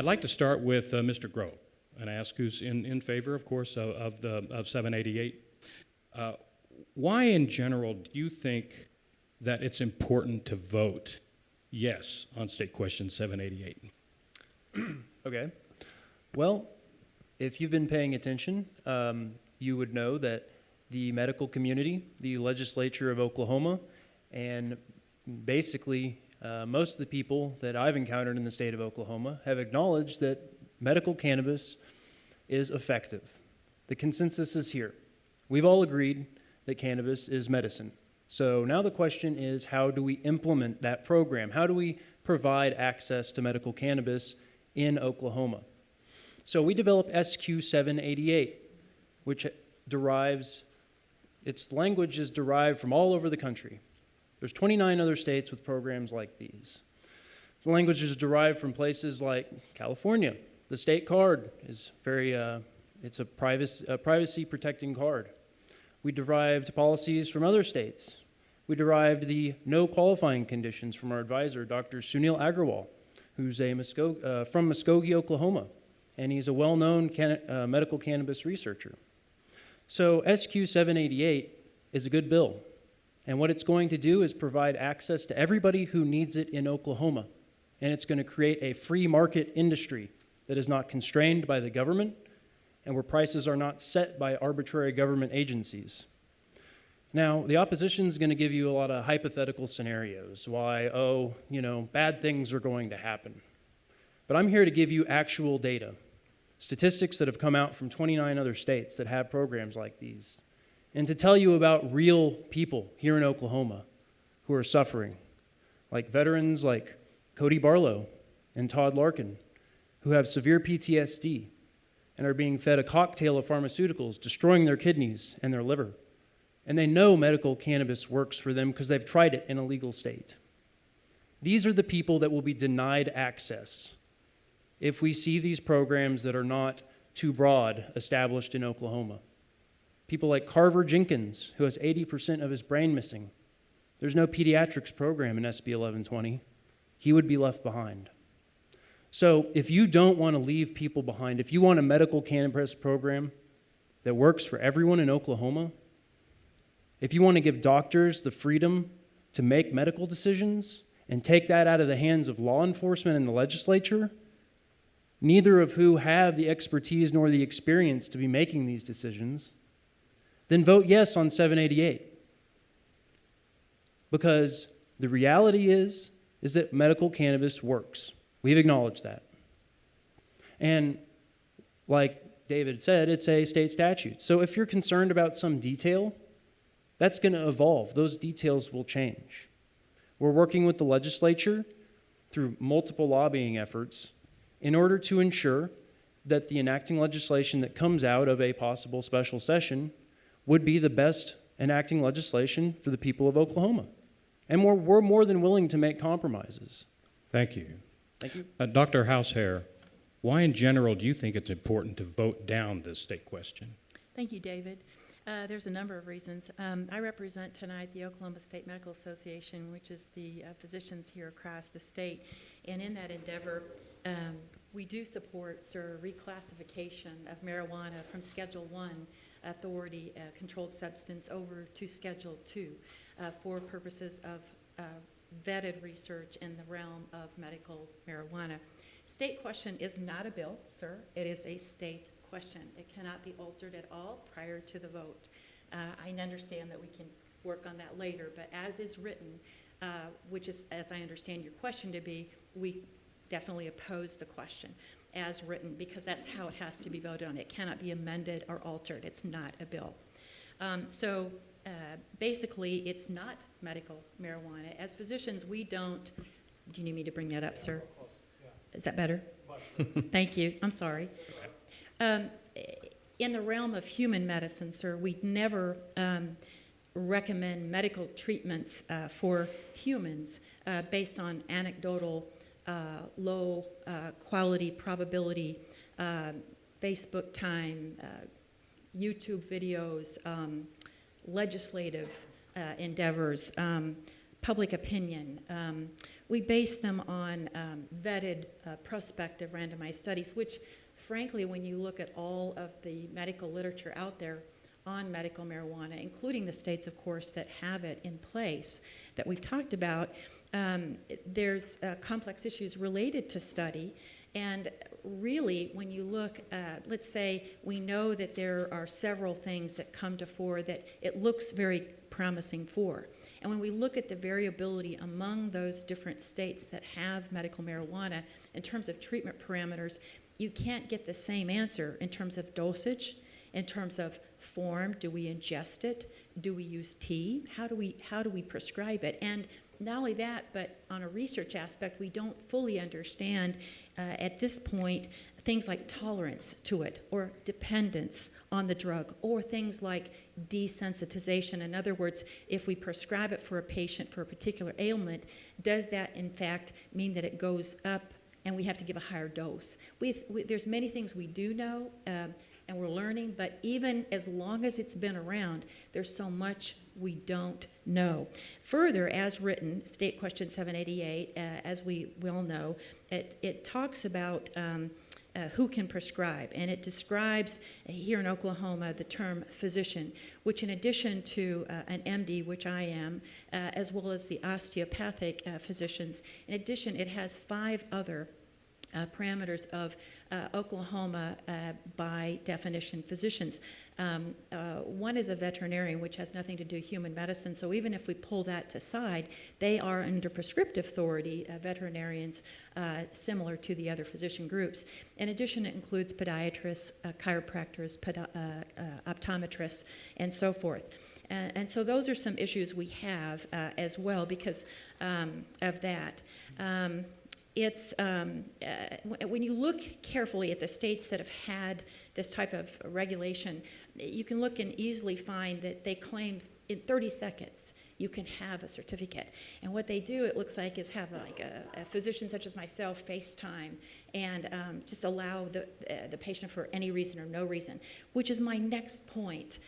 I'd like to start with Mr. Grove and ask who's in favor, of course, of 788. Why, in general, do you think that it's important to vote yes on State Question 788? Okay. Well, if you've been paying attention, you would know that the medical community, the legislature of Oklahoma, and basically most of the people that I've encountered in the state of Oklahoma have acknowledged that medical cannabis is effective. The consensus is here. We've all agreed that cannabis is medicine. So now the question is, how do we implement that program? How do we provide access to medical cannabis in Oklahoma? So we developed SQ 788, which derives, its language is derived from all over the country. There's 29 other states with programs like these. The language is derived from places like California. The state card is it's a privacy protecting card. We derived policies from other states. We derived the no qualifying conditions from our advisor, Dr. Sunil Agrawal, who's from Muskogee, Oklahoma, and he's a well-known medical cannabis researcher. So SQ 788 is a good bill, and what it's going to do is provide access to everybody who needs it in Oklahoma, and it's going to create a free market industry that is not constrained by the government and where prices are not set by arbitrary government agencies. Now, the opposition is going to give you a lot of hypothetical scenarios, why, bad things are going to happen. But I'm here to give you actual data, statistics that have come out from 29 other states that have programs like these, and to tell you about real people here in Oklahoma who are suffering, like veterans like Cody Barlow and Todd Larkin, who have severe PTSD and are being fed a cocktail of pharmaceuticals, destroying their kidneys and their liver. And they know medical cannabis works for them because they've tried it in a legal state. These are the people that will be denied access if we see these programs that are not too broad established in Oklahoma. People like Carver Jenkins, who has 80% of his brain missing. There's no pediatrics program in SB 1120. He would be left behind. So if you don't want to leave people behind, if you want a medical cannabis program that works for everyone in Oklahoma, if you want to give doctors the freedom to make medical decisions and take that out of the hands of law enforcement and the legislature, neither of who have the expertise nor the experience to be making these decisions, then vote yes on 788. Because the reality is that medical cannabis works. We've acknowledged that. And like David said, it's a state statute. So if you're concerned about some detail, that's going to evolve. Those details will change. We're working with the legislature through multiple lobbying efforts in order to ensure that the enacting legislation that comes out of a possible special session would be the best enacting legislation for the people of Oklahoma. And we're more than willing to make compromises. Thank you. Thank you. Dr. Hausheer, why in general do you think it's important to vote down this state question? Thank you, David. There's a number of reasons. I represent tonight the Oklahoma State Medical Association, which is the physicians here across the state. And in that endeavor, we do support reclassification of marijuana from Schedule I authority controlled substance over to Schedule II for purposes of vetted research in the realm of medical marijuana. State question is not a bill, sir. It is a state question. It cannot be altered at all prior to the vote. I understand that we can work on that later, but as is written, which is, as I understand your question to be, we definitely oppose the question as written because that's how it has to be voted on. It cannot be amended or altered. It's not a bill. Basically, it's not medical marijuana. As physicians, we don't, do you need me to bring that up, sir? Is that better? Thank you. I'm sorry. In the realm of human medicine, sir, we never recommend medical treatments for humans based on anecdotal, low quality probability, Facebook time, YouTube videos, legislative endeavors, public opinion. We base them on vetted prospective randomized studies, which frankly, when you look at all of the medical literature out there on medical marijuana, including the states, of course, that have it in place that we've talked about, there's complex issues related to study. And really, when you look at, let's say, we know that there are several things that come to fore that it looks very promising for. And when we look at the variability among those different states that have medical marijuana in terms of treatment parameters, you can't get the same answer in terms of dosage, in terms of form. Do we ingest it? Do we use tea? How do we prescribe it? And not only that, but on a research aspect, we don't fully understand at this point things like tolerance to it or dependence on the drug or things like desensitization. In other words, if we prescribe it for a patient for a particular ailment, does that in fact mean that it goes up and we have to give a higher dose? There's many things we do know and we're learning, but even as long as it's been around, there's so much we don't know. Further, as written, State Question 788, as we all know, it talks about who can prescribe, and it describes here in Oklahoma the term physician, which in addition to an MD, which I am, as well as the osteopathic physicians, in addition it has 5 other parameters of Oklahoma by definition physicians. One is a veterinarian, which has nothing to do with human medicine, so even if we pull that to side, they are under prescriptive authority, veterinarians, similar to the other physician groups. In addition, it includes podiatrists, chiropractors, optometrists, and so forth. And so those are some issues we have as well because of that. It's when you look carefully at the states that have had this type of regulation, you can look and easily find that they claim in 30 seconds you can have a certificate. And what they do, it looks like, is have like a physician such as myself FaceTime and just allow the patient for any reason or no reason, which is my next point.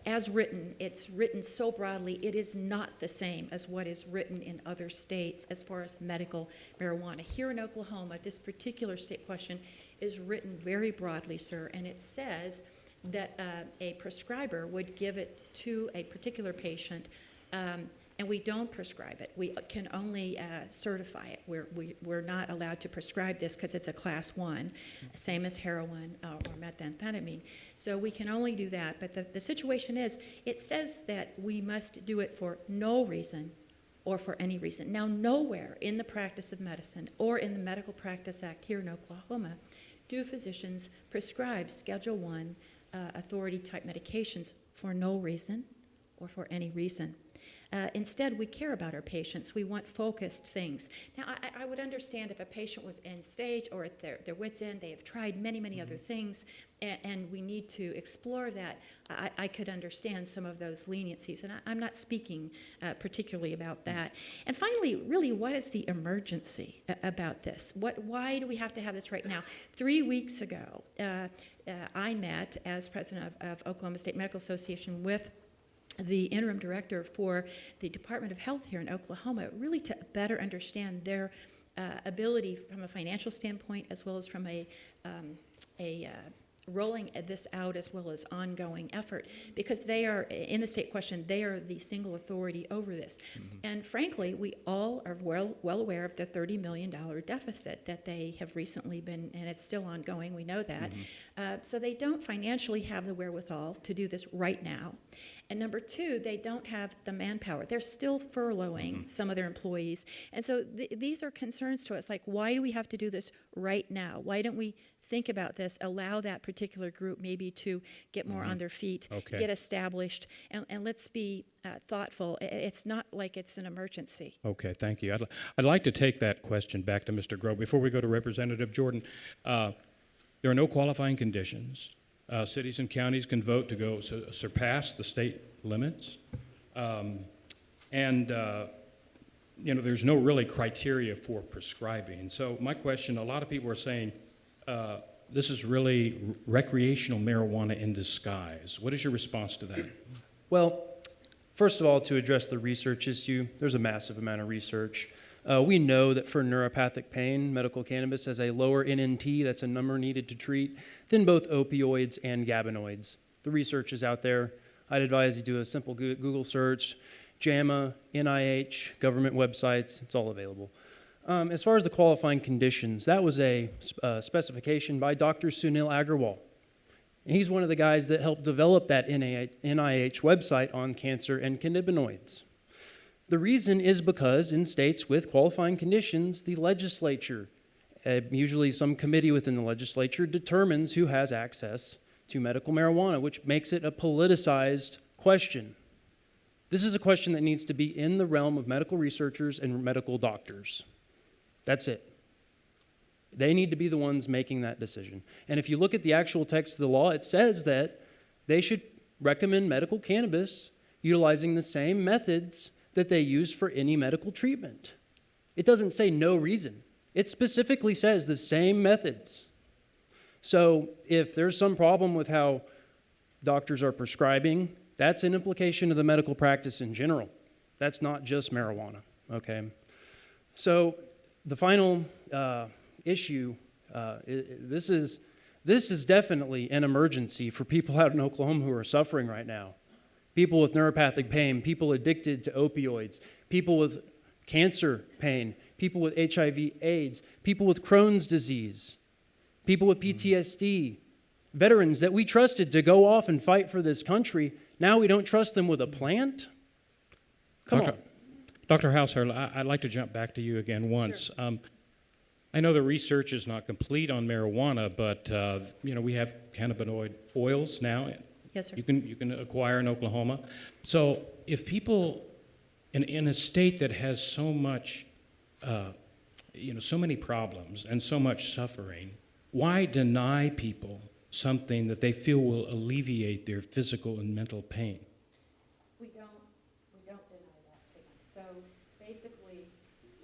As written, it's written so broadly, it is not the same as what is written in other states as far as medical marijuana. Here in Oklahoma, this particular state question is written very broadly, sir, and it says that a prescriber would give it to a particular patient, and we don't prescribe it. We can only certify it. We're not allowed to prescribe this because it's a class 1, same as heroin or methamphetamine. So we can only do that. But the situation is, it says that we must do it for no reason or for any reason. Now, nowhere in the practice of medicine or in the Medical Practice Act here in Oklahoma do physicians prescribe Schedule I authority-type medications for no reason or for any reason. Instead, we care about our patients. We want focused things. Now, I would understand if a patient was end stage or at their wit's end, they have tried many, many other things, and we need to explore that. I could understand some of those leniencies, and I'm not speaking particularly about that. And finally, really, what is the emergency about this? Why do we have to have this right now? 3 weeks ago, I met as president of Oklahoma State Medical Association with the interim director for the Department of Health here in Oklahoma, really to better understand their ability from a financial standpoint as well as from a rolling this out as well as ongoing effort, because they are, in the state question, they are the single authority over this. Mm-hmm. And frankly, we all are well aware of the $30 million deficit that they have recently been, and it's still ongoing, we know that. Mm-hmm. So they don't financially have the wherewithal to do this right now. And number 2, they don't have the manpower. They're still furloughing mm-hmm. some of their employees. And so these are concerns to us, like, why do we have to do this right now? Why don't we think about this, allow that particular group maybe to get more mm-hmm. on their feet, okay. get established, and let's be thoughtful. It's not like it's an emergency. Okay, thank you. I'd like to take that question back to Mr. Grove. Before we go to Representative Jordan, there are no qualifying conditions. Cities and counties can vote to go surpass the state limits. There's no really criteria for prescribing. So my question, a lot of people are saying, this is really recreational marijuana in disguise. What is your response to that? Well, First of all, to address the research issue, there's a massive amount of research. We know that for neuropathic pain, medical cannabis has a lower NNT, that's a number needed to treat, than both opioids and gabinoids. The research is out there. I'd advise you do a simple Google search, JAMA, NIH, government websites, it's all available. As far as the qualifying conditions, that was a specification by Dr. Sunil Aggarwal. And he's one of the guys that helped develop that NIH website on cancer and cannabinoids. The reason is because in states with qualifying conditions, the legislature, usually some committee within the legislature, determines who has access to medical marijuana, which makes it a politicized question. This is a question that needs to be in the realm of medical researchers and medical doctors. That's it. They need to be the ones making that decision. And if you look at the actual text of the law, it says that they should recommend medical cannabis utilizing the same methods that they use for any medical treatment. It doesn't say no reason. It specifically says the same methods. So if there's some problem with how doctors are prescribing, that's an implication of the medical practice in general. That's not just marijuana, okay? So the final issue, this is definitely an emergency for people out in Oklahoma who are suffering right now. People with neuropathic pain, people addicted to opioids, people with cancer pain, people with HIV/AIDS, people with Crohn's disease, people with PTSD, veterans that we trusted to go off and fight for this country. Now we don't trust them with a plant? Come on. Dr. Hausheer, I'd like to jump back to you again once. Sure. I know the research is not complete on marijuana, but we have cannabinoid oils now. Yes, sir. You can acquire in Oklahoma. So if people in a state that has so much, so many problems and so much suffering, why deny people something that they feel will alleviate their physical and mental pain? We don't deny that tonight. So basically,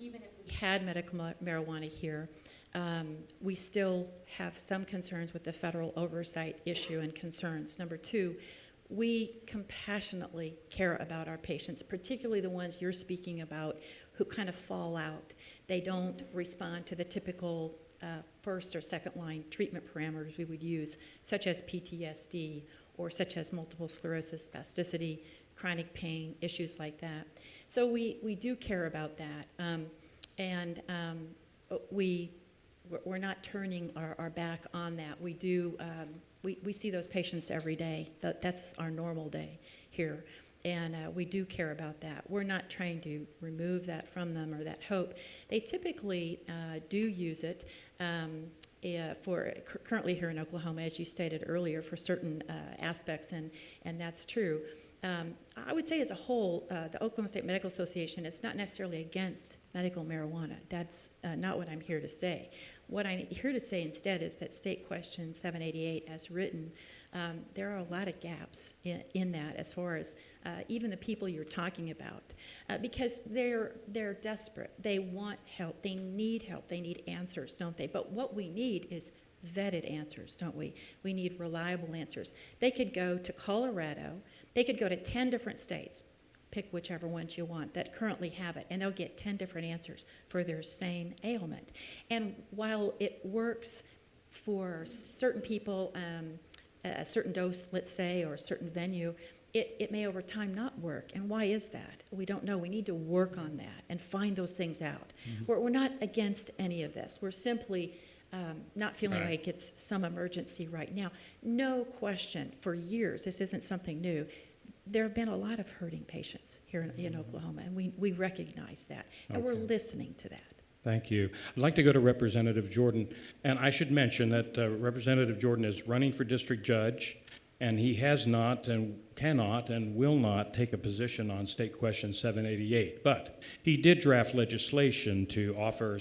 even if we had medical marijuana here, we still have some concerns with the federal oversight issue and concerns. Number two, we compassionately care about our patients, particularly the ones you're speaking about who kind of fall out. They don't respond to the typical first or second line treatment parameters we would use, such as PTSD or such as multiple sclerosis, spasticity, chronic pain, issues like that. So we do care about that. We're not turning our back on that. We do, we see those patients every day. That's our normal day here. And we do care about that. We're not trying to remove that from them or that hope. They typically do use it currently here in Oklahoma, as you stated earlier, for certain aspects, and that's true. I would say as a whole, the Oklahoma State Medical Association is not necessarily against medical marijuana. That's not what I'm here to say. What I'm here to say instead is that State Question 788 as written, there are a lot of gaps in that as far as even the people you're talking about, because they're desperate. They want help. They need answers, don't they? But what we need is vetted answers, don't we? We need reliable answers. They could go to Colorado. They could go to 10 different states, pick whichever ones you want, that currently have it, and they'll get 10 different answers for their same ailment. And while it works for certain people, a certain dose, let's say, or a certain venue, it may over time not work. And why is that? We don't know. We need to work on that and find those things out. Mm-hmm. We're not against any of this. We're simply not feeling like it's some emergency right now. No question, for years, this isn't something new. There have been a lot of hurting patients here in Oklahoma, and we recognize that, and we're listening to that. Thank you. I'd like to go to Representative Jordan, and I should mention that Representative Jordan is running for district judge, and he has not and cannot and will not take a position on State Question 788, but he did draft legislation to offer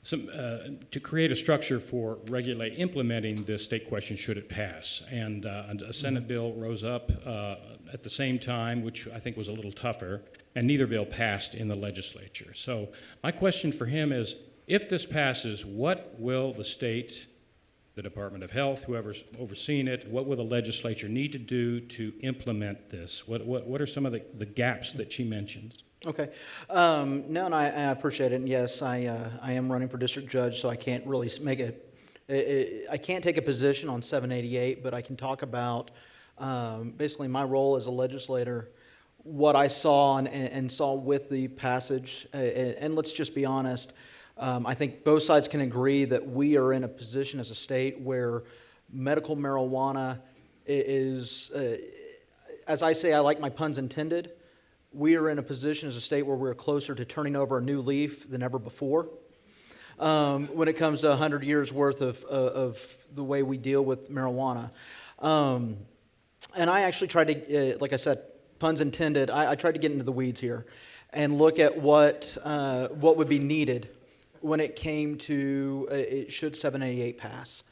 to create a structure for implementing this state question should it pass. And a Senate bill rose up at the same time, which I think was a little tougher, and neither bill passed in the legislature. So my question for him is, if this passes, what will the state the Department of Health, whoever's overseeing it? What will the legislature need to do to implement this? What are some of the gaps that she mentions? Okay. No, and I appreciate it. And yes, I am running for district judge, so I can't really I can't take a position on 788, but I can talk about basically my role as a legislator, what I saw and saw with the passage. And let's just be honest, I think both sides can agree that we are in a position as a state where medical marijuana is, as I say, I like my puns intended. We are in a position as a state where we're closer to turning over a new leaf than ever before. When it comes to 100 years worth of the way we deal with marijuana. And I actually tried to, like I said, puns intended, I tried to get into the weeds here and look at what would be needed when it came to should 788 pass.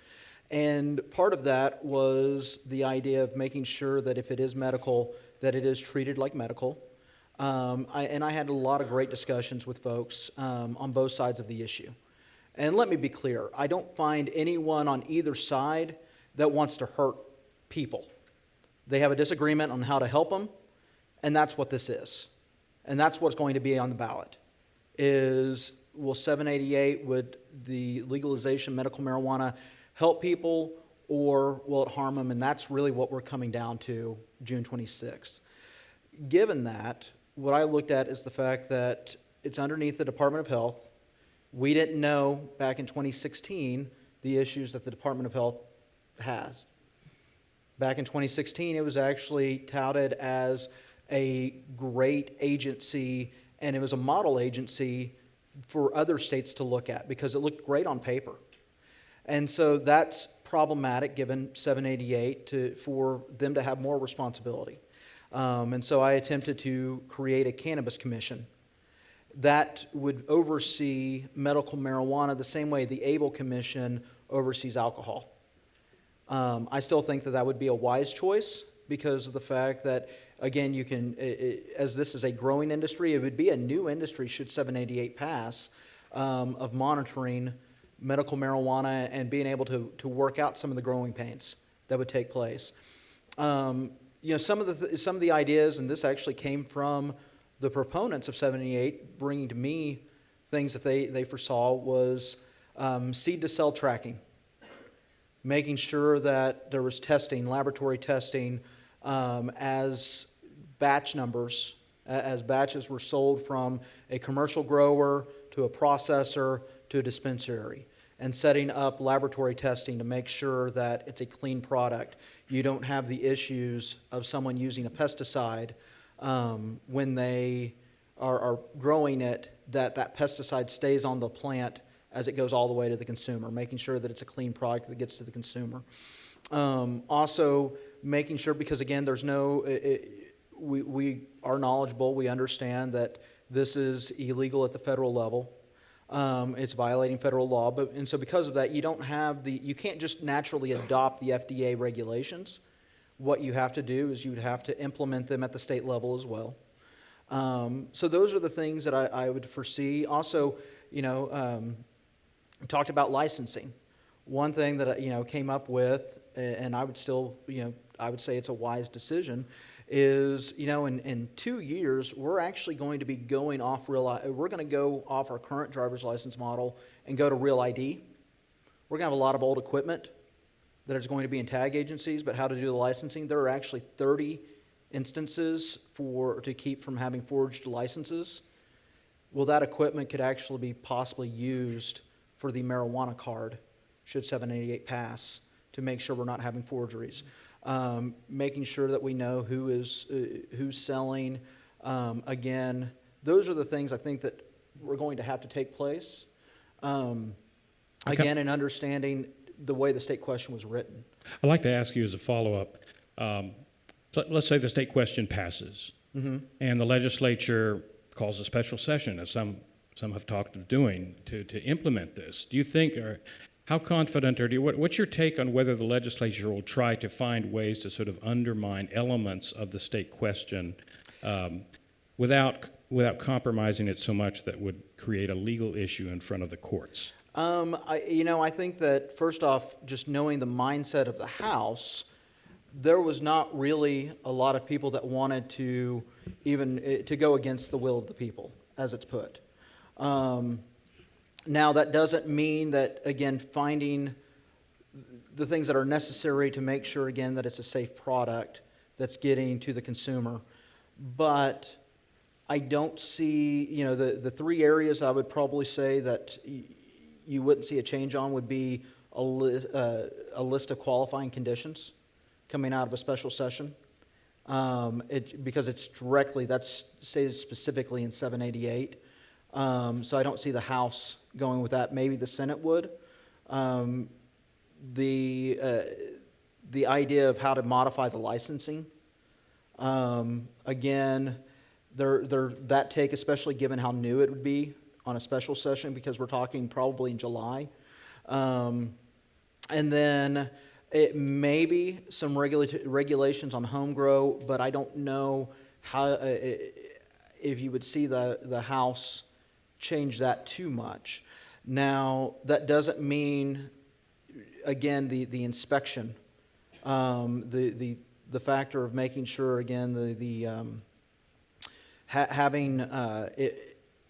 And part of that was the idea of making sure that if it is medical, that it is treated like medical. I had a lot of great discussions with folks on both sides of the issue. And let me be clear, I don't find anyone on either side that wants to hurt people. They have a disagreement on how to help them, and that's what this is. And that's what's going to be on the ballot, is will 788, would the legalization of medical marijuana help people, or will it harm them? And that's really what we're coming down to June 26th. Given that, what I looked at is the fact that it's underneath the Department of Health. We didn't know back in 2016 the issues that the Department of Health has. Back in 2016, it was actually touted as a great agency, and it was a model agency for other states to look at because it looked great on paper. And so that's problematic given 788 for them to have more responsibility. And so I attempted to create a cannabis commission that would oversee medical marijuana the same way the ABLE Commission oversees alcohol. I still think that would be a wise choice because of the fact that, again, you can, as this is a growing industry, it would be a new industry should 788 pass of monitoring medical marijuana and being able to work out some of the growing pains that would take place. Some of the ideas, and this actually came from the proponents of 788, bringing to me things that they foresaw was seed to cell tracking, making sure that there was testing, laboratory testing, as batch numbers, as batches were sold from a commercial grower to a processor to a dispensary, and setting up laboratory testing to make sure that it's a clean product. You don't have the issues of someone using a pesticide when they are growing it, that pesticide stays on the plant as it goes all the way to the consumer, making sure that it's a clean product that gets to the consumer. Also, making sure, because again, there's no, we are knowledgeable, we understand that this is illegal at the federal level. It's violating federal law, and so because of that, you can't just naturally adopt the FDA regulations. What you have to do is you would have to implement them at the state level as well. So those are the things that I would foresee. Also, talked about licensing. One thing that came up with, and I would still, I would say it's a wise decision, is in 2 years we're actually going to be going off we're going to go off our current driver's license model and go to real ID. We're going to have a lot of old equipment that is going to be in tag agencies, but how to do the licensing. There are actually 30 instances to keep from having forged licenses. Well, that equipment could actually be possibly used for the marijuana card should 788 pass to make sure we're not having forgeries. Making sure that we know who's selling. Again, those are the things I think that we're going to have to take place. Again, in understanding the way the state question was written. I'd like to ask you as a follow-up. Let's say the state question passes, and the legislature calls a special session, as some have talked of doing, to implement this. Do you think, or how confident are you? What's your take on whether the legislature will try to find ways to sort of undermine elements of the state question without compromising it so much that would create a legal issue in front of the courts? I think that first off, just knowing the mindset of the House, there was not really a lot of people that wanted to even to go against the will of the people, as it's put. Now, that doesn't mean that, again, finding the things that are necessary to make sure, again, that it's a safe product that's getting to the consumer. But I don't see, the three areas I would probably say that you wouldn't see a change on would be a list of qualifying conditions coming out of a special session. Because that's stated specifically in 788. So I don't see the House going with that. Maybe the Senate would. The idea of how to modify the licensing. Again, that take, especially given how new it would be on a special session, because we're talking probably in July. And then it may be some regulations on home grow, but I don't know how if you would see the House change that too much. Now, that doesn't mean, again, the inspection, the factor of making sure, again, having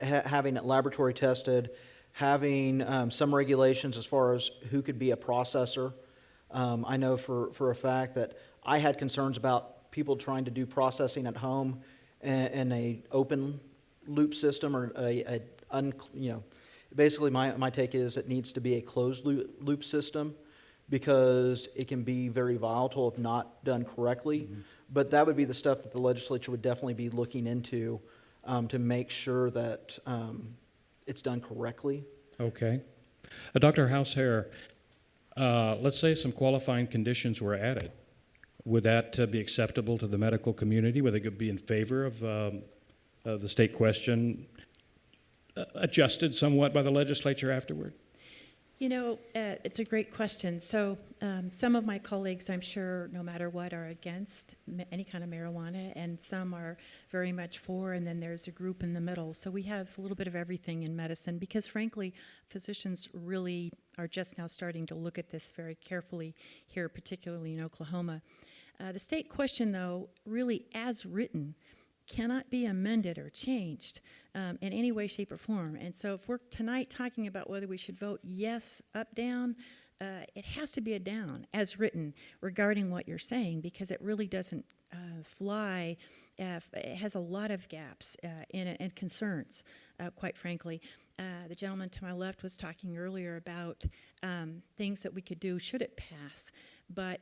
it laboratory tested, having some regulations as far as who could be a processor. I know for a fact that I had concerns about people trying to do processing at home in a open loop system or basically my take is it needs to be a closed loop system, because it can be very volatile if not done correctly. Mm-hmm. But that would be the stuff that the legislature would definitely be looking into to make sure that it's done correctly. Okay. Dr. Hausheer, let's say some qualifying conditions were added. Would that be acceptable to the medical community? Would they be in favor of the state question adjusted somewhat by the legislature afterward? It's a great question. So some of my colleagues, I'm sure, no matter what, are against any kind of marijuana, and some are very much for, and then there's a group in the middle. So we have a little bit of everything in medicine, because frankly, physicians really are just now starting to look at this very carefully here, particularly in Oklahoma. The state question, though, really as written, cannot be amended or changed in any way, shape, or form. And so if we're tonight talking about whether we should vote yes, up, down, it has to be a down as written regarding what you're saying, because it really doesn't fly. It has a lot of gaps in it and concerns, quite frankly. The gentleman to my left was talking earlier about things that we could do should it pass, but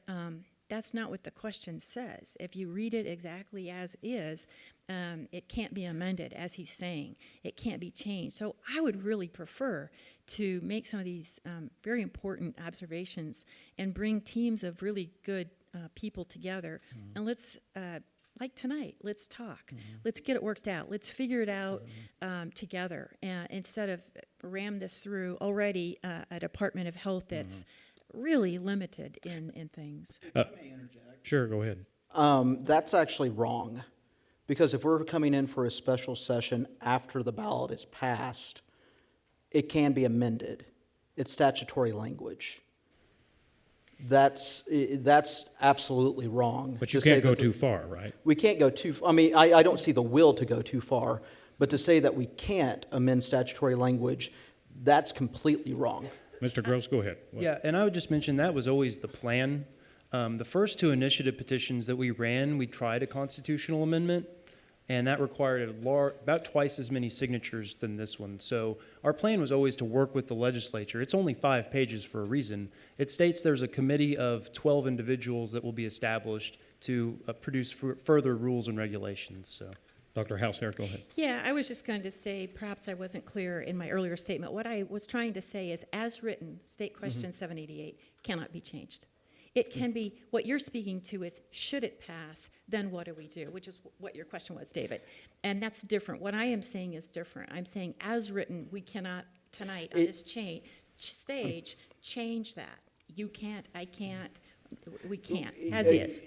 that's not what the question says. If you read it exactly as is, it can't be amended, as he's saying. It can't be changed. So I would really prefer to make some of these very important observations and bring teams of really good people together. Mm-hmm. And let's, like tonight, let's talk. Mm-hmm. Let's get it worked out. Let's figure it out together, instead of ram this through already a Department of Health that's really limited in things. May I interject? Sure, go ahead. That's actually wrong, because if we're coming in for a special session after the ballot is passed, it can be amended. It's statutory language. That's absolutely wrong. But you can't go too far, right? We can't go too far. I mean, I don't see the will to go too far, but to say that we can't amend statutory language, that's completely wrong. Mr. Gross, go ahead. What? Yeah, and I would just mention that was always the plan. The first two initiative petitions that we ran, we tried a constitutional amendment, and that required about twice as many signatures than this one. So our plan was always to work with the legislature. It's only 5 pages for a reason. It states there's a committee of 12 individuals that will be established to produce further rules and regulations. So. Dr. Hausheer, go ahead. Yeah, I was just going to say, perhaps I wasn't clear in my earlier statement. What I was trying to say is, as written, State Question 788 cannot be changed. It can be, what you're speaking to is, should it pass, then what do we do? Which is what your question was, David. And that's different. What I am saying is different. I'm saying, as written, we cannot tonight on this stage change that. You can't, I can't, we can't, as is.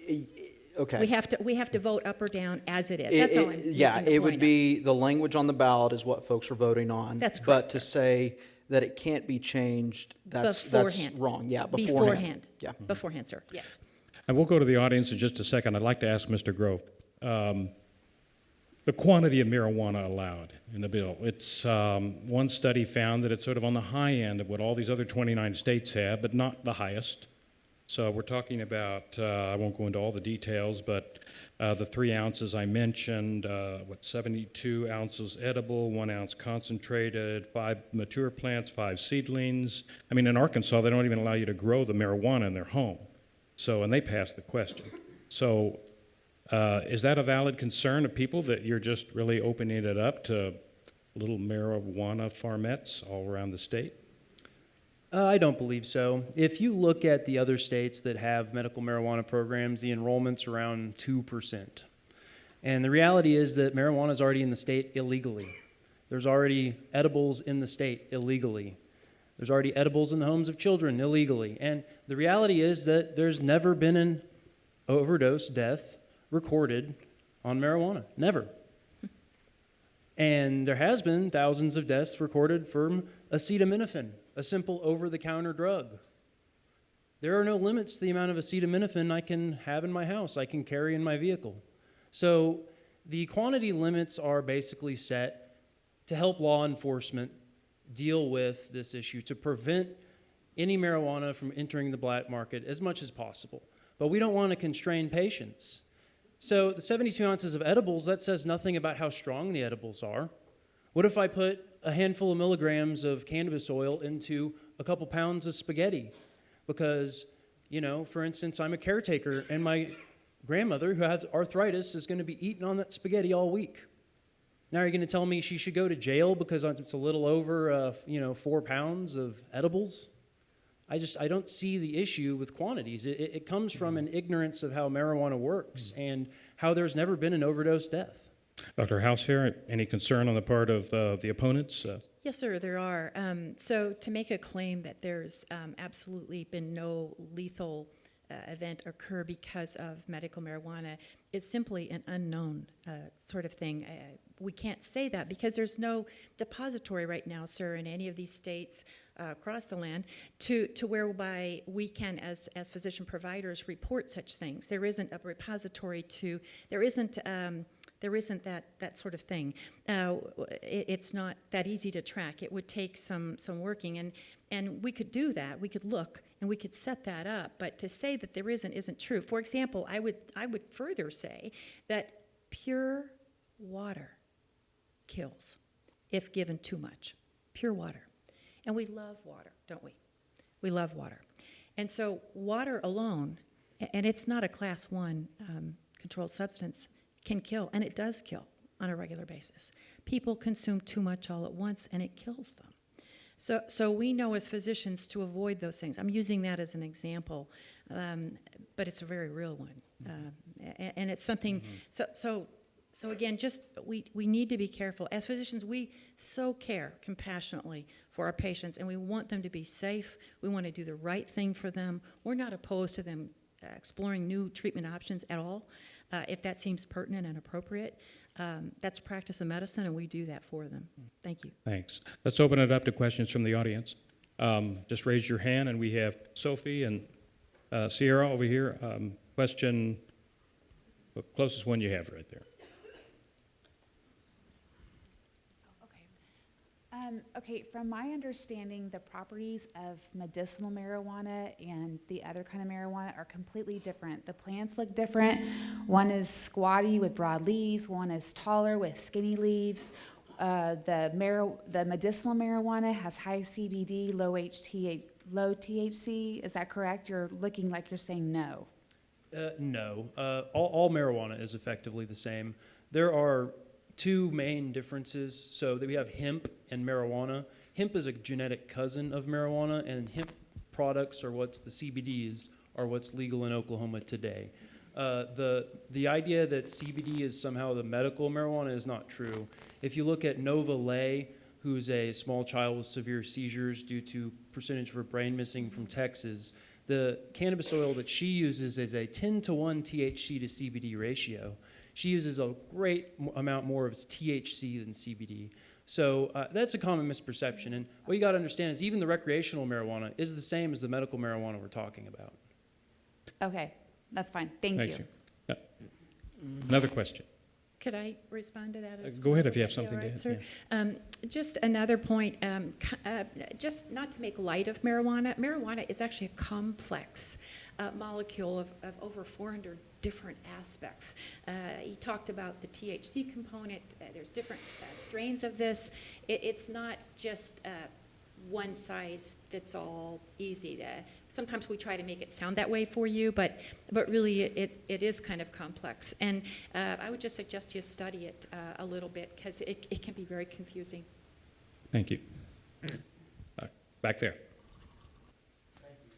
Okay. We have to vote up or down as it is. That's all I'm making the it point would of. be the language on the ballot is what folks are voting on. That's correct, But to sir. say that it can't be changed, that's Beforehand. wrong. Yeah, Beforehand. Yeah. Beforehand, sir, yes. And we'll go to the audience in just a second. I'd like to ask Mr. Grove. The quantity of marijuana allowed in the bill. It's one study found that it's sort of on the high end of what all these other 29 states have, but not the highest. So we're talking about, I won't go into all the details, but the 3 ounces I mentioned, 72 ounces edible, 1 ounce concentrated, 5 mature plants, 5 seedlings. I mean, in Arkansas, they don't even allow you to grow the marijuana in their home. So, and they passed the question. So, is that a valid concern of people that you're just really opening it up to little marijuana farmettes all around the state? I don't believe so. If you look at the other states that have medical marijuana programs, the enrollment's around 2%. And the reality is that marijuana is already in the state illegally. There's already edibles in the state illegally. There's already edibles in the homes of children illegally. And the reality is that there's never been an overdose death recorded on marijuana. Never. And there has been thousands of deaths recorded from acetaminophen, a simple over-the-counter drug. There are no limits to the amount of acetaminophen I can have in my house, I can carry in my vehicle. So the quantity limits are basically set to help law enforcement deal with this issue, to prevent any marijuana from entering the black market as much as possible. But we don't want to constrain patients. So the 72 ounces of edibles, that says nothing about how strong the edibles are. What if I put a handful of milligrams of cannabis oil into a couple pounds of spaghetti? Because, you know, for instance, I'm a caretaker and my grandmother who has arthritis is going to be eating on that spaghetti all week. Now you're going to tell me she should go to jail because it's a little over, 4 pounds of edibles? I don't see the issue with quantities. It comes from an ignorance of how marijuana works and how there's never been an overdose death. Dr. Hausheer, any concern on the part of the opponents? Yes, sir, there are. So to make a claim that there's absolutely been no lethal event occur because of medical marijuana is simply an unknown sort of thing. We can't say that because there's no depository right now, sir, in any of these states across the land to whereby we can, as physician providers, report such things. There isn't a repository there isn't that sort of thing. It's not that easy to track. It would take some working, and we could do that. We could look and we could set that up. But to say that there isn't true. For example, I would further say that pure water kills if given too much. Pure water, and we love water, don't we? We love water, and so water alone, and it's not a class 1 controlled substance, can kill, and it does kill on a regular basis. People consume too much all at once, and it kills them. So we know as physicians to avoid those things. I'm using that as an example, but it's a very real one, and it's something. So again, just we need to be careful. As physicians, we so care compassionately for our patients, and we want them to be safe. We want to do the right thing for them. We're not opposed to them exploring new treatment options at all. If that seems pertinent and appropriate, that's practice of medicine, and we do that for them. Thank you. Thanks. Let's open it up to questions from the audience. Just raise your hand, and we have Sophie and Sierra over here. Question, the closest one you have right there. Okay, from my understanding, the properties of medicinal marijuana and the other kind of marijuana are completely different. The plants look different. One is squatty with broad leaves. One is taller with skinny leaves. The medicinal marijuana has high CBD, low THC. Is that correct? You're looking like you're saying no. No. All marijuana is effectively the same. There are 2 main differences. So that we have hemp and marijuana. Hemp is a genetic cousin of marijuana, and hemp products, or what's the CBDs, are what's legal in Oklahoma today. The idea that CBD is somehow the medical marijuana is not true. If you look at Nova Lay, who's a small child with severe seizures due to percentage of her brain missing from Texas, the cannabis oil that she uses is a 10-to-1 THC to CBD ratio. She uses a great amount more of THC than CBD. So that's a common misperception. And what you got to understand is even the recreational marijuana is the same as the medical marijuana we're talking about. Okay, that's fine. Thank you. Uh, Another question. Could I respond to that as Go well? ahead if you have Would that be something all to right, sir? Just another point, just not to make light of marijuana, marijuana is actually a complex molecule of over 400 different aspects. He talked about the THC component. There's different strains of this. It's not just one size fits all easy. Sometimes we try to make it sound that way for you, but really it is kind of complex. And I would just suggest you study it a little bit because it can be very confusing. Thank you. Back there. Thank you.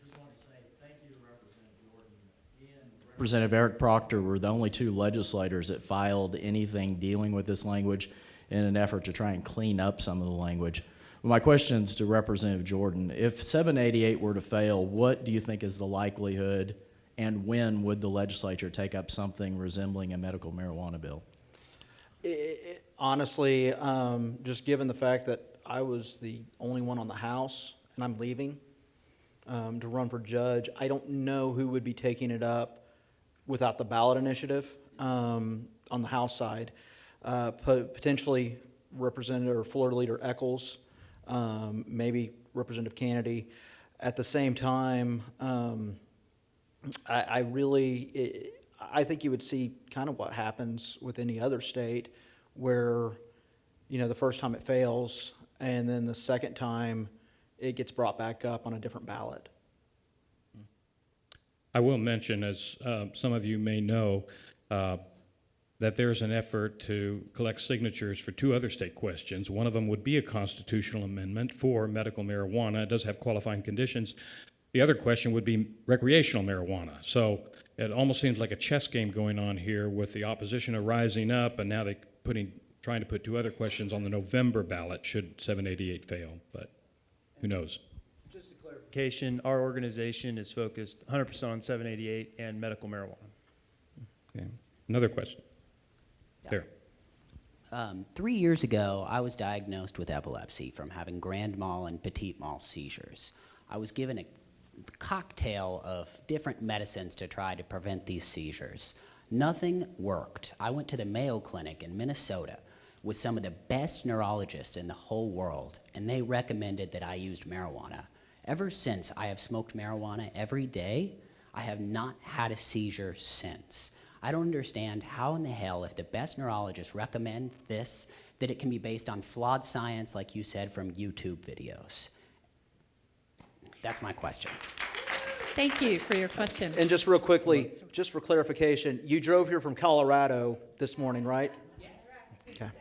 Just want to say thank you to Representative Jordan. He and Representative Eric Proctor were the only two legislators that filed anything dealing with this language in an effort to try and clean up some of the language. My question is to Representative Jordan. If 788 were to fail, what do you think is the likelihood and when would the legislature take up something resembling a medical marijuana bill? Honestly, just given the fact that I was the only one on the House and I'm leaving to run for judge, I don't know who would be taking it up without the ballot initiative on the House side. Potentially Representative or Florida Leader Eccles, maybe Representative Kennedy. At the same time, I think you would see kind of what happens with any other state where, you know, the first time it fails and then the second time it gets brought back up on a different ballot. I will mention, as some of you may know, that there's an effort to collect signatures for two other state questions. One of them would be a constitutional amendment for medical marijuana. It does have qualifying conditions. The other question would be recreational marijuana. So it almost seems like a chess game going on here with the opposition rising up, and now they're trying to put two other questions on the November ballot should 788 fail, but who knows? Just a clarification, our organization is focused 100% on 788 and medical marijuana. Okay. Another question. There. 3 years ago, I was diagnosed with epilepsy from having grand mal and petit mal seizures. I was given a cocktail of different medicines to try to prevent these seizures. Nothing worked. I went to the Mayo Clinic in Minnesota with some of the best neurologists in the whole world, and they recommended that I used marijuana. Ever since, I have smoked marijuana every day. I have not had a seizure since. I don't understand how in the hell, if the best neurologists recommend this, that it can be based on flawed science, like you said, from YouTube videos. That's my question. Thank you for your question. And just real quickly, just for clarification, you drove here from Colorado this morning, right? Yes. Okay.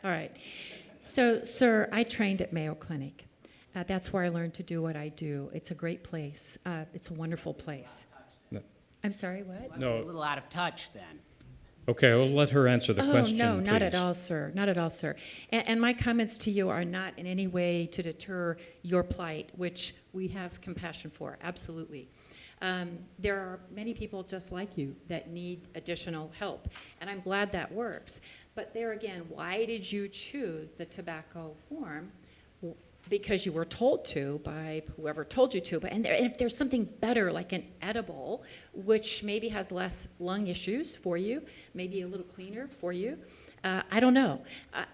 All right. So, sir, I trained at Mayo Clinic. That's where I learned to do what I do. It's a great place. It's a wonderful place. No. I'm sorry, what? Must be a little out of touch then. Okay, we'll let her answer the question, no, not at please. all, sir. Not at all, sir. And my comments to you are not in any way to deter your plight, which we have compassion for, absolutely. There are many people just like you that need additional help, and I'm glad that works. But there again, why did you choose the tobacco form? Because you were told to by whoever told you to. And if there's something better, like an edible, which maybe has less lung issues for you, maybe a little cleaner for you, I don't know.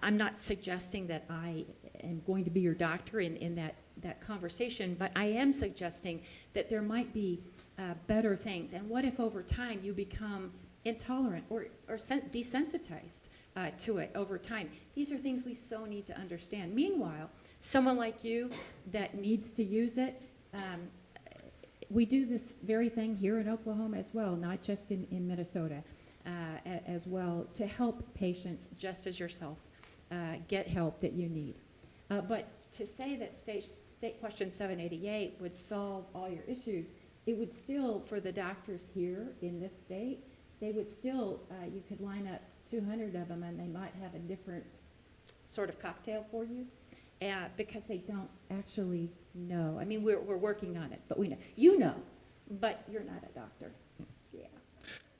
I'm not suggesting that I am going to be your doctor in that conversation, but I am suggesting that there might be better things. And what if over time you become intolerant or desensitized to it over time? These are things we so need to understand. Meanwhile, someone like you that needs to use it, we do this very thing here in Oklahoma as well, not just in Minnesota as well, to help patients just as yourself get help that you need. But to say that state question 788 would solve all your issues, it would still, for the doctors here in this state, they would still, you could line up 200 of them and they might have a different sort of cocktail for you. Because they don't actually know. I mean, we're working on it, but we know. You know, but you're not a doctor. Yeah.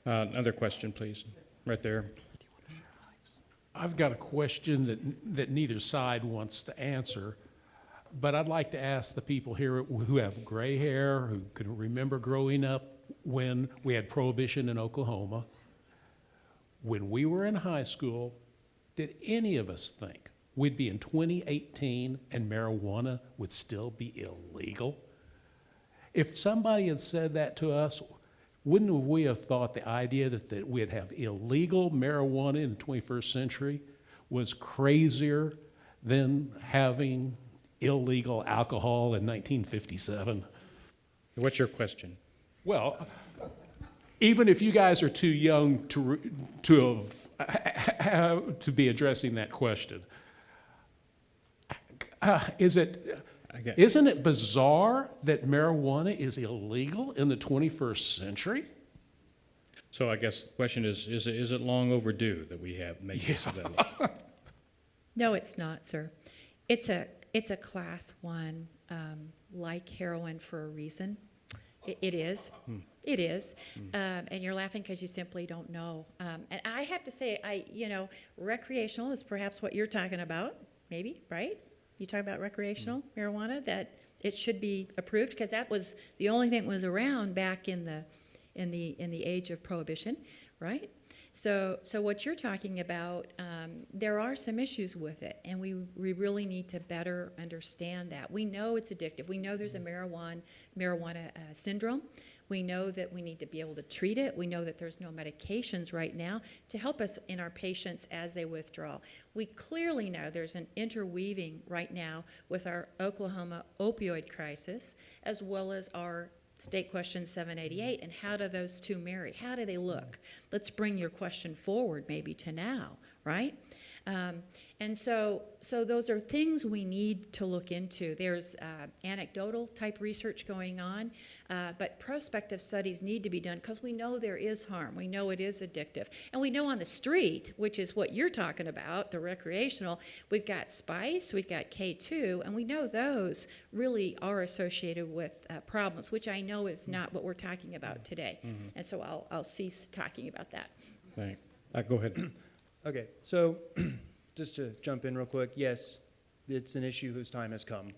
Another question, please. Right there. I've got a question that neither side wants to answer, but I'd like to ask the people here who have gray hair, who can remember growing up when we had prohibition in Oklahoma. When we were in high school, did any of us think we'd be in 2018 and marijuana would still be illegal? If somebody had said that to us, wouldn't we have thought the idea that we'd have illegal marijuana in the 21st century was crazier than having illegal alcohol in 1957? What's your question? Well, even if you guys are too young to be addressing that question, isn't it bizarre that marijuana is illegal in the 21st century? So I guess the question is it long overdue that we have made this available? No, it's not, sir. It's a class 1, like heroin for a reason. It is. It is. And you're laughing because you simply don't know. And I have to say, recreational is perhaps what you're talking about, maybe, right? You talk about recreational marijuana, that it should be approved, because that was the only thing that was around back in the age of prohibition, right? So what you're talking about, there are some issues with it, and we really need to better understand that. We know it's addictive. We know there's a marijuana syndrome. We know that we need to be able to treat it. We know that there's no medications right now to help us in our patients as they withdraw. We clearly know there's an interweaving right now with our Oklahoma opioid crisis, as well as our State Question 788, and how do those two marry? How do they look? Let's bring your question forward maybe to now, right? And so those are things we need to look into. There's anecdotal type research going on, but prospective studies need to be done because we know there is harm. We know it is addictive. And we know on the street, which is what you're talking about, the recreational, we've got spice, we've got K2, and we know those really are associated with problems, which I know is not what we're talking about today. And so I'll cease talking about that. Thanks. Go ahead. Okay, so just to jump in real quick, yes, it's an issue whose time has come.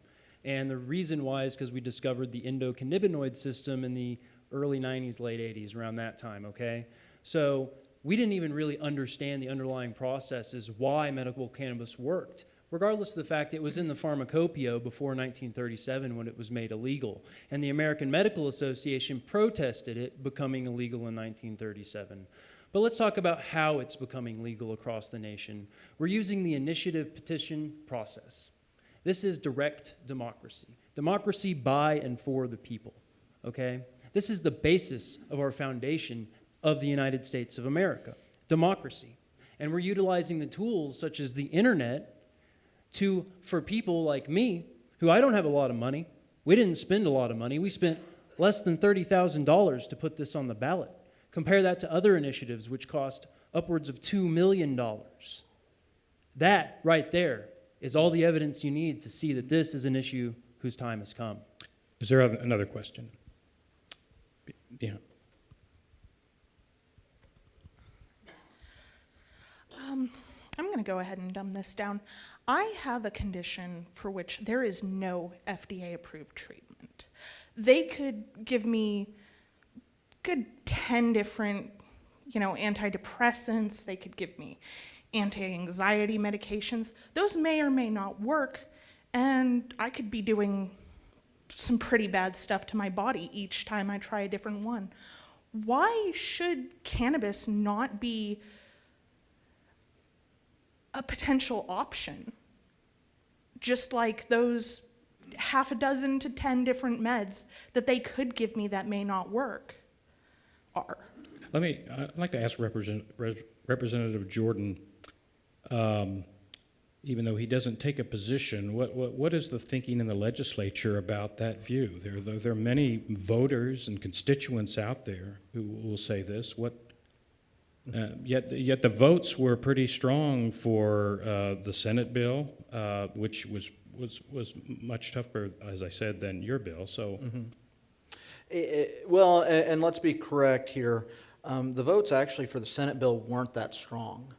And the reason why is because we discovered the endocannabinoid system in the early 90s, late 80s, around that time, okay? So we didn't even really understand the underlying processes, why medical cannabis worked, regardless of the fact it was in the pharmacopoeia before 1937 when it was made illegal. And the American Medical Association protested it becoming illegal in 1937. But let's talk about how it's becoming legal across the nation. We're using the initiative petition process. This is direct democracy. Democracy by and for the people, okay? This is the basis of our foundation of the United States of America, democracy. And we're utilizing the tools such as the internet for people like me, who I don't have a lot of money. We didn't spend a lot of money. We spent less than $30,000 to put this on the ballot. Compare that to other initiatives which cost upwards of $2 million. That right there is all the evidence you need to see that this is an issue whose time has come. Is there another question? Yeah. I'm going to go ahead and dumb this down. I have a condition for which there is no FDA-approved treatment. They could give me good 10 different, antidepressants. They could give me anti-anxiety medications. Those may or may not work, and I could be doing some pretty bad stuff to my body each time I try a different one. Why should cannabis not be a potential option? Just like those half a dozen to 10 different meds that they could give me that may not work are. I'd like to ask Representative Jordan, even though he doesn't take a position, what is the thinking in the legislature about that view? There are many voters and constituents out there who will say this. Yet the votes were pretty strong for the Senate bill, which was much tougher, as I said, than your bill. So. Well, and let's be correct here. The votes actually for the Senate bill weren't that strong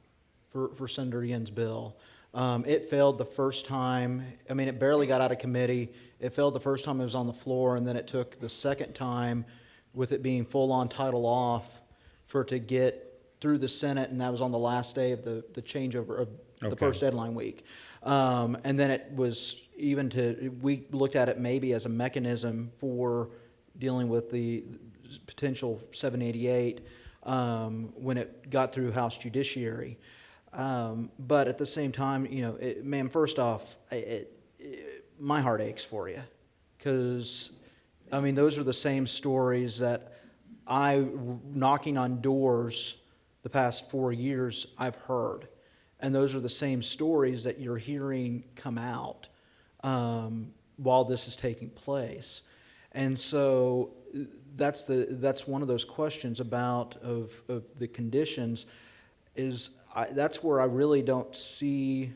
for Senator Yin's bill. It failed the first time. I mean, it barely got out of committee. It failed the first time it was on the floor, and then it took the second time, with it being full-on title off, for it to get through the Senate, and that was on the last day of the changeover of the Okay. first deadline week. And then it was we looked at it maybe as a mechanism for dealing with the potential 788 when it got through House Judiciary. But at the same time, ma'am, first off, my heart aches for you, because, I mean, those are the same stories that knocking on doors the past 4 years, I've heard. And those are the same stories that you're hearing come out while this is taking place. And so that's one of those questions of the conditions that's where I really don't see,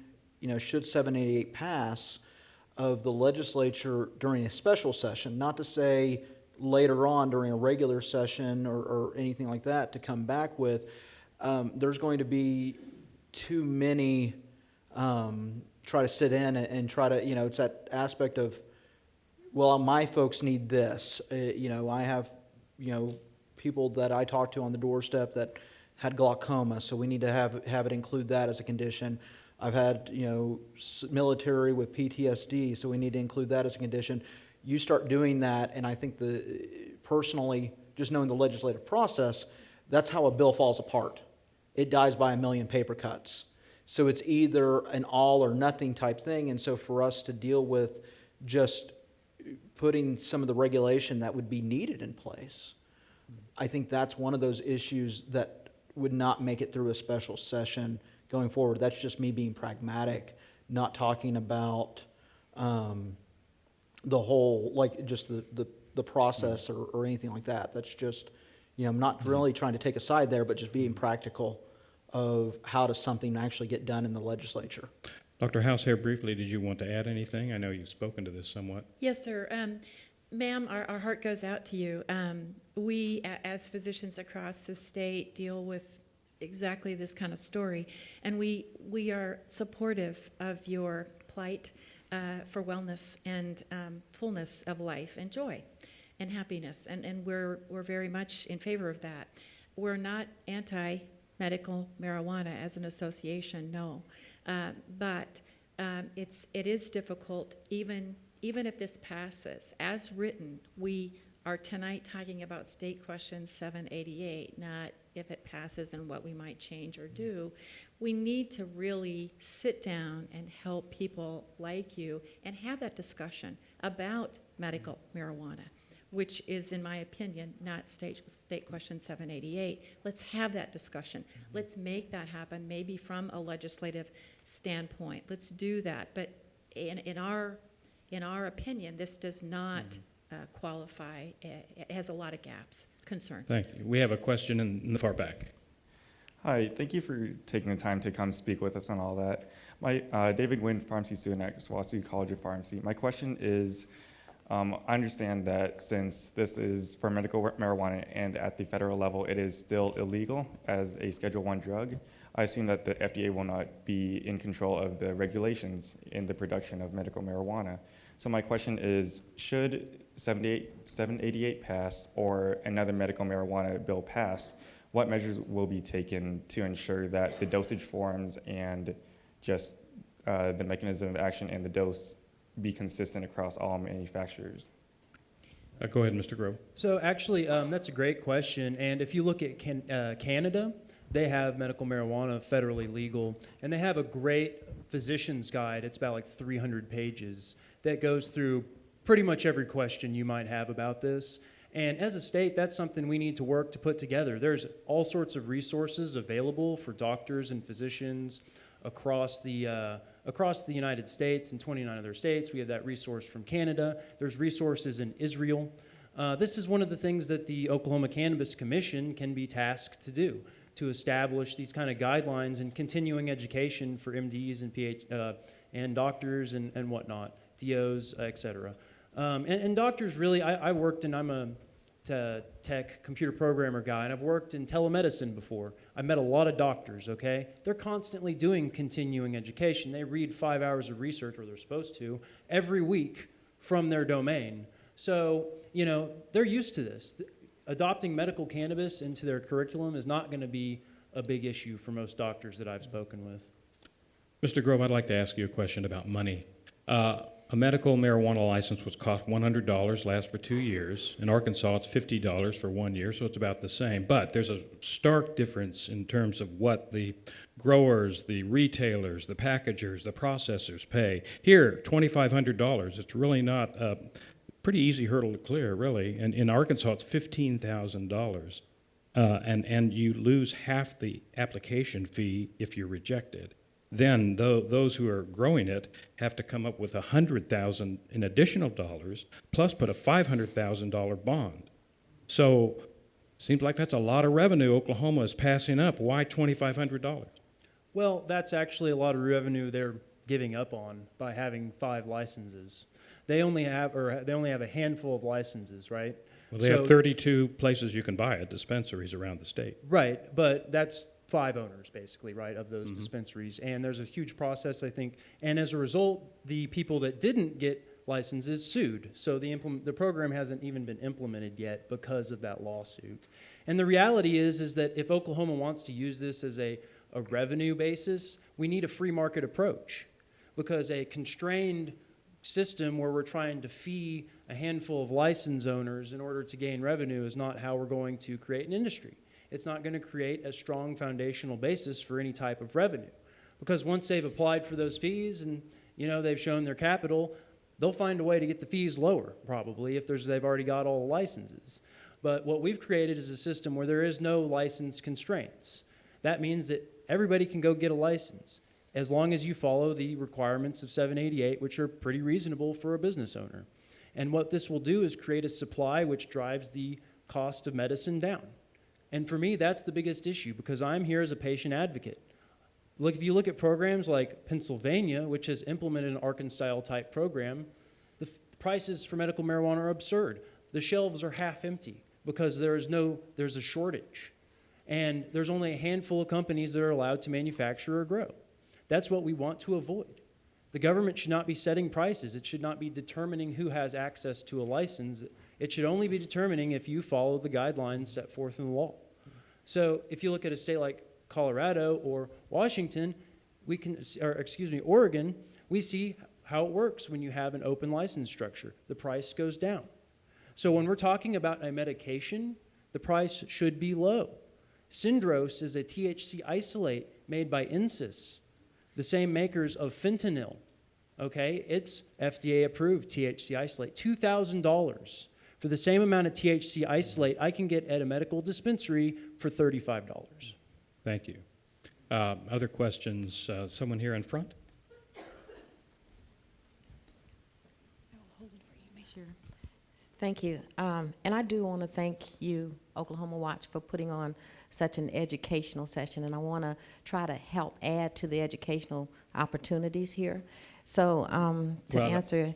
should 788 pass, of the legislature during a special session, not to say later on during a regular session or anything like that, to come back with, there's going to be too many try to sit in and try to, it's that aspect of, well, my folks need this. I have, people that I talk to on the doorstep that had glaucoma, so we need to have it include that as a condition. I've had, military with PTSD, so we need to include that as a condition. You start doing that, and I think personally, just knowing the legislative process, that's how a bill falls apart. It dies by a million paper cuts. So it's either an all or nothing type thing, and so for us to deal with just putting some of the regulation that would be needed in place, I think that's one of those issues that would not make it through a special session going forward. That's just me being pragmatic, not talking about the whole, like just the process or anything like that. That's just, I'm not really trying to take a side there, but just being practical of how does something actually get done in the legislature. Dr. Hausheer, briefly, did you want to add anything? I know you've spoken to this somewhat. Yes, sir. Ma'am, our heart goes out to you. We, as physicians across the state, deal with exactly this kind of story, and we are supportive of your plight for wellness and fullness of life and joy and happiness, and we're very much in favor of that. We're not anti-medical marijuana as an association, no, but it is difficult even if this passes. As written, we are tonight talking about State Question 788, not if it passes and what we might change or do. We need to really sit down and help people like you and have that discussion about medical marijuana, which is, in my opinion, not State Question 788. Let's have that discussion. Let's make that happen, maybe from a legislative standpoint. Let's do that. But in our opinion, this does not qualify. It has a lot of gaps, concerns. Thank you. We have a question in the far back. Hi, thank you for taking the time to come speak with us on all that. My David Nguyen, pharmacy student at Swansea College of Pharmacy. My question is, I understand that since this is for medical marijuana and at the federal level, it is still illegal as a Schedule I drug. I assume that the FDA will not be in control of the regulations in the production of medical marijuana. So my question is, should 788 pass or another medical marijuana bill pass, what measures will be taken to ensure that the dosage forms and just the mechanism of action and the dose be consistent across all manufacturers? Go ahead, Mr. Grove. So actually, that's a great question. And if you look at Canada, they have medical marijuana federally legal, and they have a great physician's guide. It's about like 300 pages that goes through pretty much every question you might have about this. And as a state, that's something we need to work to put together. There's all sorts of resources available for doctors and physicians across the United States and 29 other states. We have that resource from Canada. There's resources in Israel. This is one of the things that the Oklahoma Cannabis Commission can be tasked to do, to establish these kind of guidelines and continuing education for MDs and and doctors and whatnot, DOs, et cetera. And doctors really, I worked, and I'm a tech computer programmer guy, and I've worked in telemedicine before. I've met a lot of doctors, okay? They're constantly doing continuing education. They read 5 hours of research, or they're supposed to, every week from their domain. So, you know, they're used to this. Adopting medical cannabis into their curriculum is not going to be a big issue for most doctors that I've spoken with. Mr. Grove, I'd like to ask you a question about money. A medical marijuana license was cost $100, lasts for 2 years. In Arkansas, it's $50 for 1 year, so it's about the same. But there's a stark difference in terms of what the growers, the retailers, the packagers, the processors pay. Here, $2,500. It's really not a pretty easy hurdle to clear, really. And in Arkansas, it's $15,000. And you lose half the application fee if you're rejected. Then those who are growing it have to come up with $100,000 in additional dollars, plus put a $500,000 bond. So seems like that's a lot of revenue Oklahoma is passing up. Why $2,500? Well, that's actually a lot of revenue they're giving up on by having 5 licenses. They only have a handful of licenses, right? Well, they have 32 places you can buy it, dispensaries around the state. Right, but that's 5 owners, basically, right, of those dispensaries. And there's a huge process, I think. And as a result, the people that didn't get licenses sued. So the program hasn't even been implemented yet because of that lawsuit. And the reality is that if Oklahoma wants to use this as a revenue basis, we need a free market approach. Because a constrained system where we're trying to fee a handful of license owners in order to gain revenue is not how we're going to create an industry. It's not going to create a strong foundational basis for any type of revenue. Because once they've applied for those fees and, you know, they've shown their capital, they'll find a way to get the fees lower, probably, if they've already got all the licenses. But what we've created is a system where there is no license constraints. That means that everybody can go get a license as long as you follow the requirements of 788, which are pretty reasonable for a business owner. And what this will do is create a supply which drives the cost of medicine down. And for me, that's the biggest issue because I'm here as a patient advocate. Look, if you look at programs like Pennsylvania, which has implemented an Arkansas-style type program, the prices for medical marijuana are absurd. The shelves are half empty because there's a shortage. And there's only a handful of companies that are allowed to manufacture or grow. That's what we want to avoid. The government should not be setting prices. It should not be determining who has access to a license. It should only be determining if you follow the guidelines set forth in the law. So if you look at a state like Colorado or Washington, Oregon, we see how it works when you have an open license structure. The price goes down. So when we're talking about a medication, the price should be low. Syndrose is a THC isolate made by Insys, the same makers of fentanyl. Okay, it's FDA approved THC isolate, $2,000. For the same amount of THC isolate, I can get at a medical dispensary for $35. Thank you. Other questions? Someone here in front? Sure. Thank you. And I do want to thank you, Oklahoma Watch, for putting on such an educational session. And I want to try to help add to the educational opportunities here. So answer,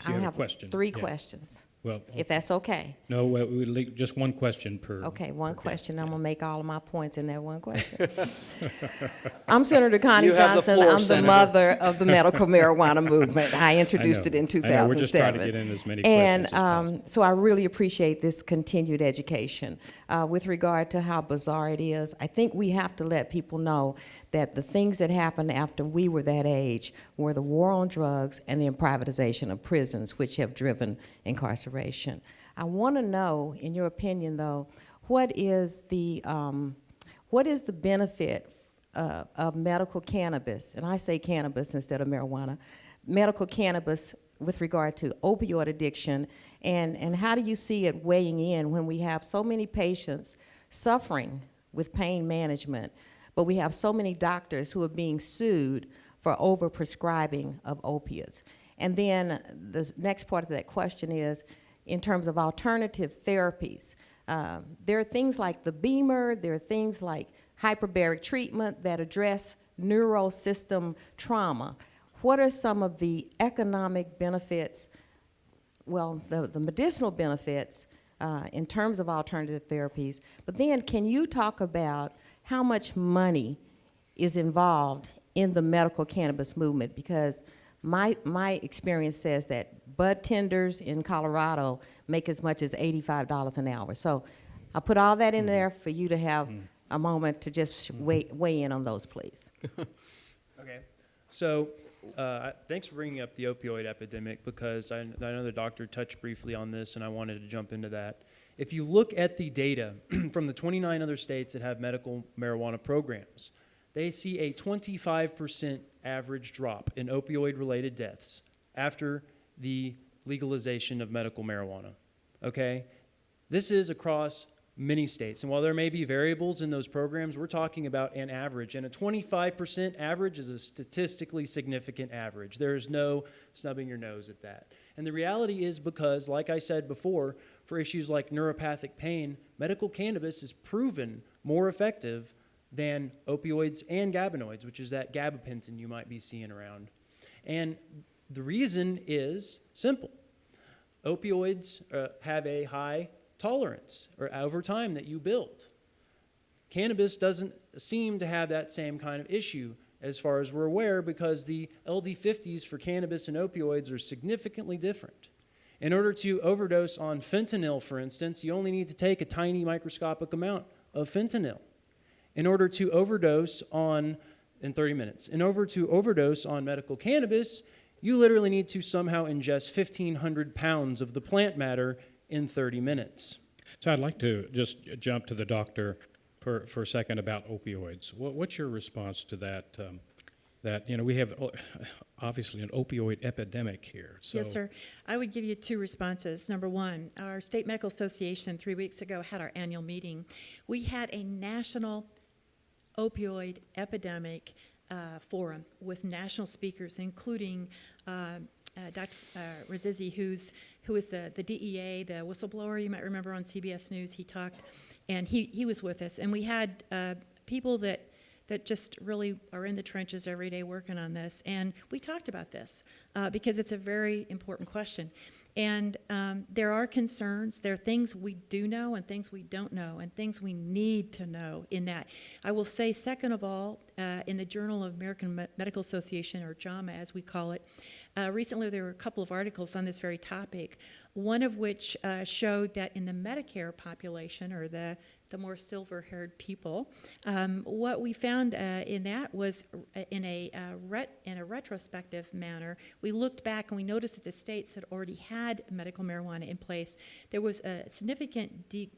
I have 3 questions. Well, if that's okay. No, just one question per. Okay, one question. I'm going to make all of my points in that one question. I'm Senator Connie Johnson. I'm the mother of the medical marijuana movement. I introduced it in 2007. We're just trying to get in as many questions as possible. So I really appreciate this continued education. With regard to how bizarre it is, I think we have to let people know that the things that happened after we were that age were the war on drugs and the privatization of prisons, which have driven incarceration. I want to know, in your opinion, though, what is the benefit of medical cannabis, and I say cannabis instead of marijuana, medical cannabis with regard to opioid addiction, and how do you see it weighing in when we have so many patients suffering with pain management, but we have so many doctors who are being sued for overprescribing of opiates? And then the next part of that question is, in terms of alternative therapies, there are things like the Beamer, there are things like hyperbaric treatment that address neurosystem trauma. What are some of the economic benefits, well, the medicinal benefits in terms of alternative therapies. But then, can you talk about how much money is involved in the medical cannabis movement? Because my experience says that bud tenders in Colorado make as much as $85 an hour. So I'll put all that in there for you to have a moment to just weigh in on those, please. Okay. So thanks for bringing up the opioid epidemic, because I know the doctor touched briefly on this, and I wanted to jump into that. If you look at the data from the 29 other states that have medical marijuana programs, they see a 25% average drop in opioid-related deaths after the legalization of medical marijuana, okay? This is across many states, and while there may be variables in those programs, we're talking about an average, and a 25% average is a statistically significant average. There's no snubbing your nose at that. And the reality is, because, like I said before, for issues like neuropathic pain, medical cannabis is proven more effective than opioids and gabinoids, which is that gabapentin you might be seeing around. And the reason is simple. Opioids have a high tolerance or over time that you build. Cannabis doesn't seem to have that same kind of issue as far as we're aware, because the LD50s for cannabis and opioids are significantly different. In order to overdose on fentanyl, for instance, you only need to take a tiny microscopic amount of fentanyl. In order to overdose on, in 30 minutes, in order to overdose on medical cannabis, you literally need to somehow ingest 1,500 pounds of the plant matter in 30 minutes. So I'd like to just jump to the doctor for a second about opioids. What's your response to that? That, you know, we have obviously an opioid epidemic here. So. Yes, sir. I would give you two responses. Number one, our State Medical Association 3 weeks ago had our annual meeting. We had a national opioid epidemic forum with national speakers, including Dr. Razizi, who is the DEA, the whistleblower. You might remember on CBS News, he talked, and he was with us. And we had people that just really are in the trenches every day working on this. And we talked about this because it's a very important question. And there are concerns. There are things we do know and things we don't know and things we need to know in that. I will say, second of all, in the Journal of American Medical Association, or JAMA as we call it, recently there were a couple of articles on this very topic, one of which showed that in the Medicare population, or the more silver-haired people, what we found in that was in a retrospective manner, we looked back and we noticed that the states that already had medical marijuana in place, there was a significant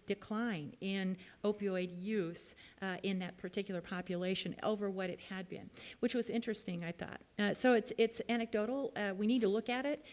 decline in opioid use in that particular population over what it had been, which was interesting, I thought. So it's anecdotal. We need to look at it.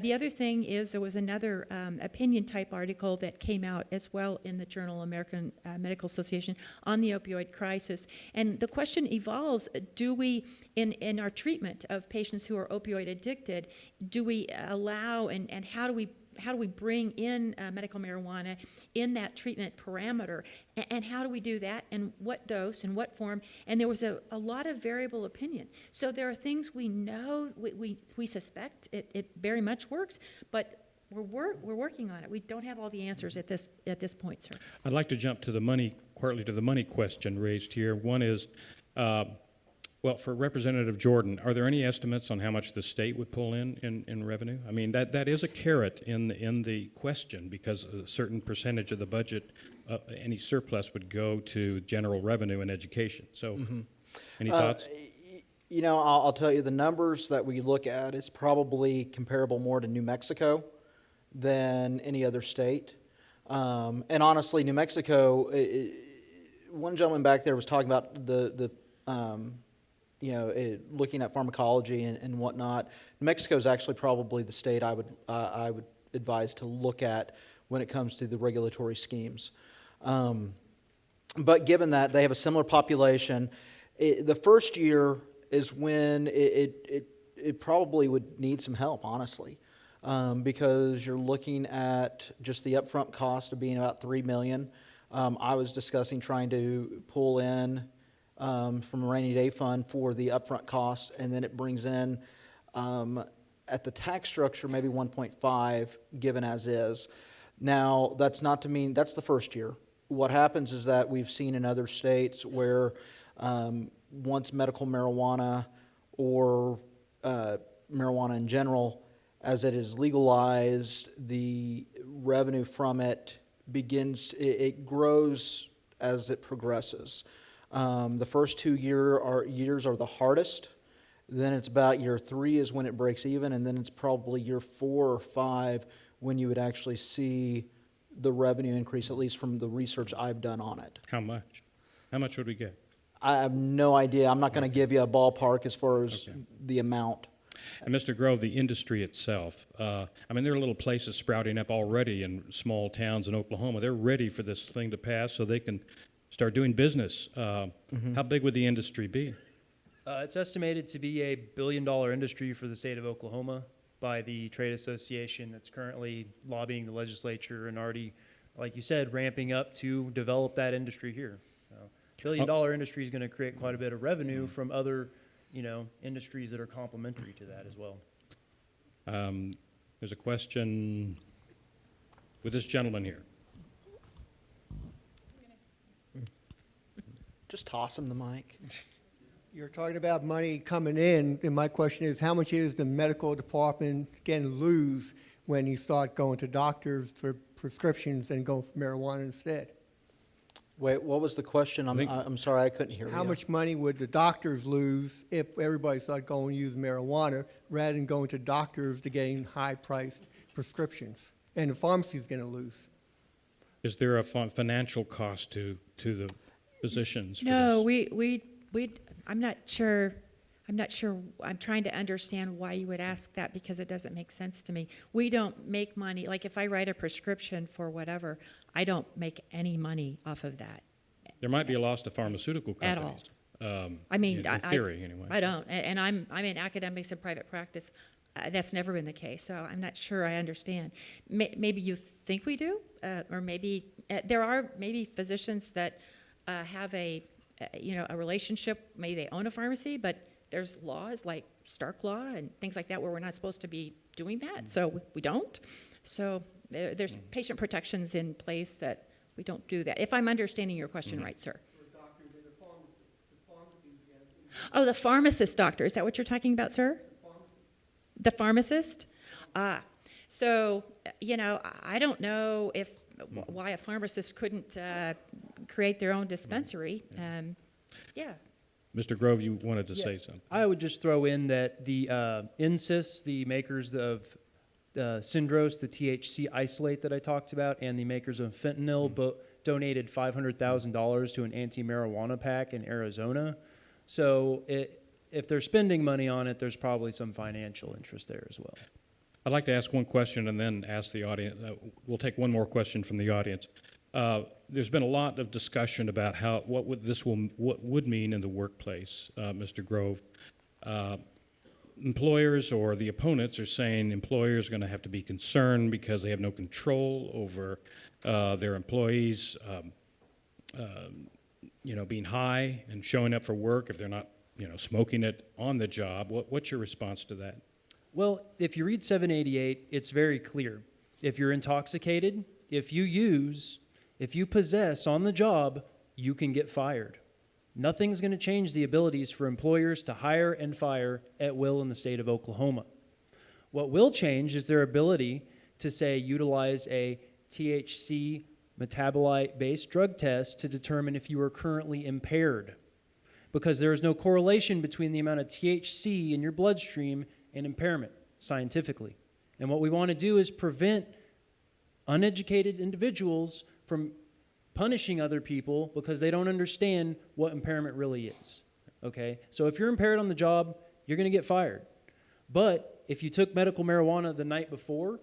The other thing is there was another opinion-type article that came out as well in the Journal of American Medical Association on the opioid crisis. And the question evolves, do we, in our treatment of patients who are opioid addicted, do we allow and how do we bring in medical marijuana in that treatment parameter? And how do we do that? And what dose and what form? And there was a lot of variable opinion. So there are things we know, we suspect it very much works, but we're working on it. We don't have all the answers at this point, sir. I'd like to jump to the money, partly to the money question raised here. One is, well, for Representative Jordan, are there any estimates on how much the state would pull in revenue? I mean, that is a carrot in the question, because a certain percentage of the budget, any surplus would go to general revenue and education. So, any thoughts? You know, I'll tell you, the numbers that we look at is probably comparable more to New Mexico than any other state. And honestly, New Mexico, one gentleman back there was talking about looking at pharmacology and whatnot. New Mexico is actually probably the state I would advise to look at when it comes to the regulatory schemes. But given that they have a similar population, the first year is when it probably would need some help, honestly, because you're looking at just the upfront cost of being about $3 million. I was discussing trying to pull in from a rainy day fund for the upfront costs, and then it brings in at the tax structure maybe 1.5 given as is. Now, that's not to mean, that's the first year. What happens is that we've seen in other states where once medical marijuana or marijuana in general, as it is legalized, the revenue from it it grows as it progresses. The first 2 years are the hardest. Then it's about year 3 is when it breaks even, and then it's probably year 4 or 5 when you would actually see the revenue increase, at least from the research I've done on it. How much? How much would we get? I have no idea. I'm not going to give you a ballpark as far as the amount. And Mr. Grove, the industry itself, I mean, there are little places sprouting up already in small towns in Oklahoma. They're ready for this thing to pass so they can start doing business. How big would the industry be? It's estimated to be a billion-dollar industry for the state of Oklahoma by the trade association that's currently lobbying the legislature and already, like you said, ramping up to develop that industry here. So, billion-dollar industry is going to create quite a bit of revenue from other, industries that are complementary to that as well. There's a question with this gentleman here. Just toss him the mic. You're talking about money coming in, and my question is, how much is the medical department going to lose when you start going to doctors for prescriptions and go for marijuana instead? Wait, what was the question? I'm sorry, I couldn't hear you. How much money would the doctors lose if everybody started going to use marijuana rather than going to doctors to getting high-priced prescriptions? And the pharmacy's going to lose. Is there a financial cost to the physicians? For No, this? I'm not sure. I'm trying to understand why you would ask that because it doesn't make sense to me. We don't make money. Like if I write a prescription for whatever, I don't make any money off of that. There might be a loss to pharmaceutical At all. companies. I mean, in theory, anyway. I don't. And I'm in academics and private practice. That's never been the case, so I'm not sure I understand. Maybe you think we do, or maybe there are maybe physicians that have a relationship. Maybe they own a pharmacy, but there's laws like Stark Law and things like that where we're not supposed to be doing that, so we don't. So there's patient protections in place that we don't do that. If I'm understanding your question right, sir. Oh, the pharmacist doctor. Is that what you're talking about, sir? The pharmacist? So, I don't know why a pharmacist couldn't create their own dispensary. Yeah. Mr. Grove, you wanted to say something. I would just throw in that the INSYS, the makers of Syndros, the THC isolate that I talked about, and the makers of fentanyl donated $500,000 to an anti-marijuana PAC in Arizona. So if they're spending money on it, there's probably some financial interest there as well. I'd like to ask one question and then ask the audience. We'll take one more question from the audience. There's been a lot of discussion about what would mean in the workplace, Mr. Grove. Employers or the opponents are saying employers are going to have to be concerned because they have no control over their employees, being high and showing up for work if they're not, smoking it on the job. What's your response to that? Well, if you read 788, it's very clear. If you're intoxicated, if you possess on the job, you can get fired. Nothing's going to change the abilities for employers to hire and fire at will in the state of Oklahoma. What will change is their ability to, say, utilize a THC metabolite-based drug test to determine if you are currently impaired, because there is no correlation between the amount of THC in your bloodstream and impairment, scientifically. And what we want to do is prevent uneducated individuals from punishing other people because they don't understand what impairment really is, okay? So if you're impaired on the job, you're going to get fired. But if you took medical marijuana the night before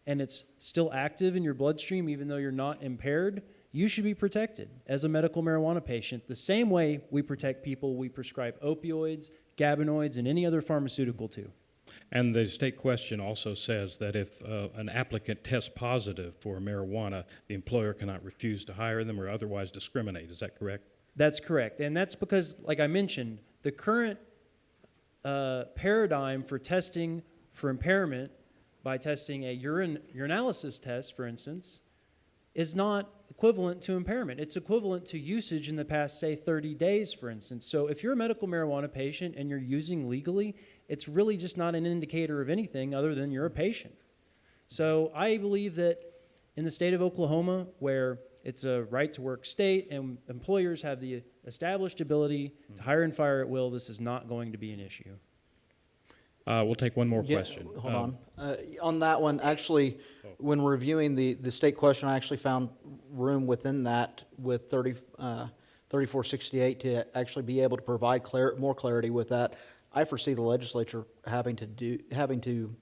and it's still active in your bloodstream even though you're not impaired, you should be protected as a medical marijuana patient the same way we protect people we prescribe opioids, gabinoids, and any other pharmaceutical to. And the state question also says that if an applicant tests positive for marijuana, the employer cannot refuse to hire them or otherwise discriminate. Is that correct? That's correct. And that's because, like I mentioned, the current paradigm for testing for impairment by testing a urinalysis test, for instance, is not equivalent to impairment. It's equivalent to usage in the past, say, 30 days, for instance. So if you're a medical marijuana patient and you're using legally, it's really just not an indicator of anything other than you're a patient. So I believe that in the state of Oklahoma, where it's a right-to-work state and employers have the established ability to hire and fire at will, this is not going to be an issue. We'll take one more Yeah, question. hold on. On that one, actually, when reviewing the state question, I actually found room within that with 3468 to actually be able to provide more clarity with that. I foresee the legislature having to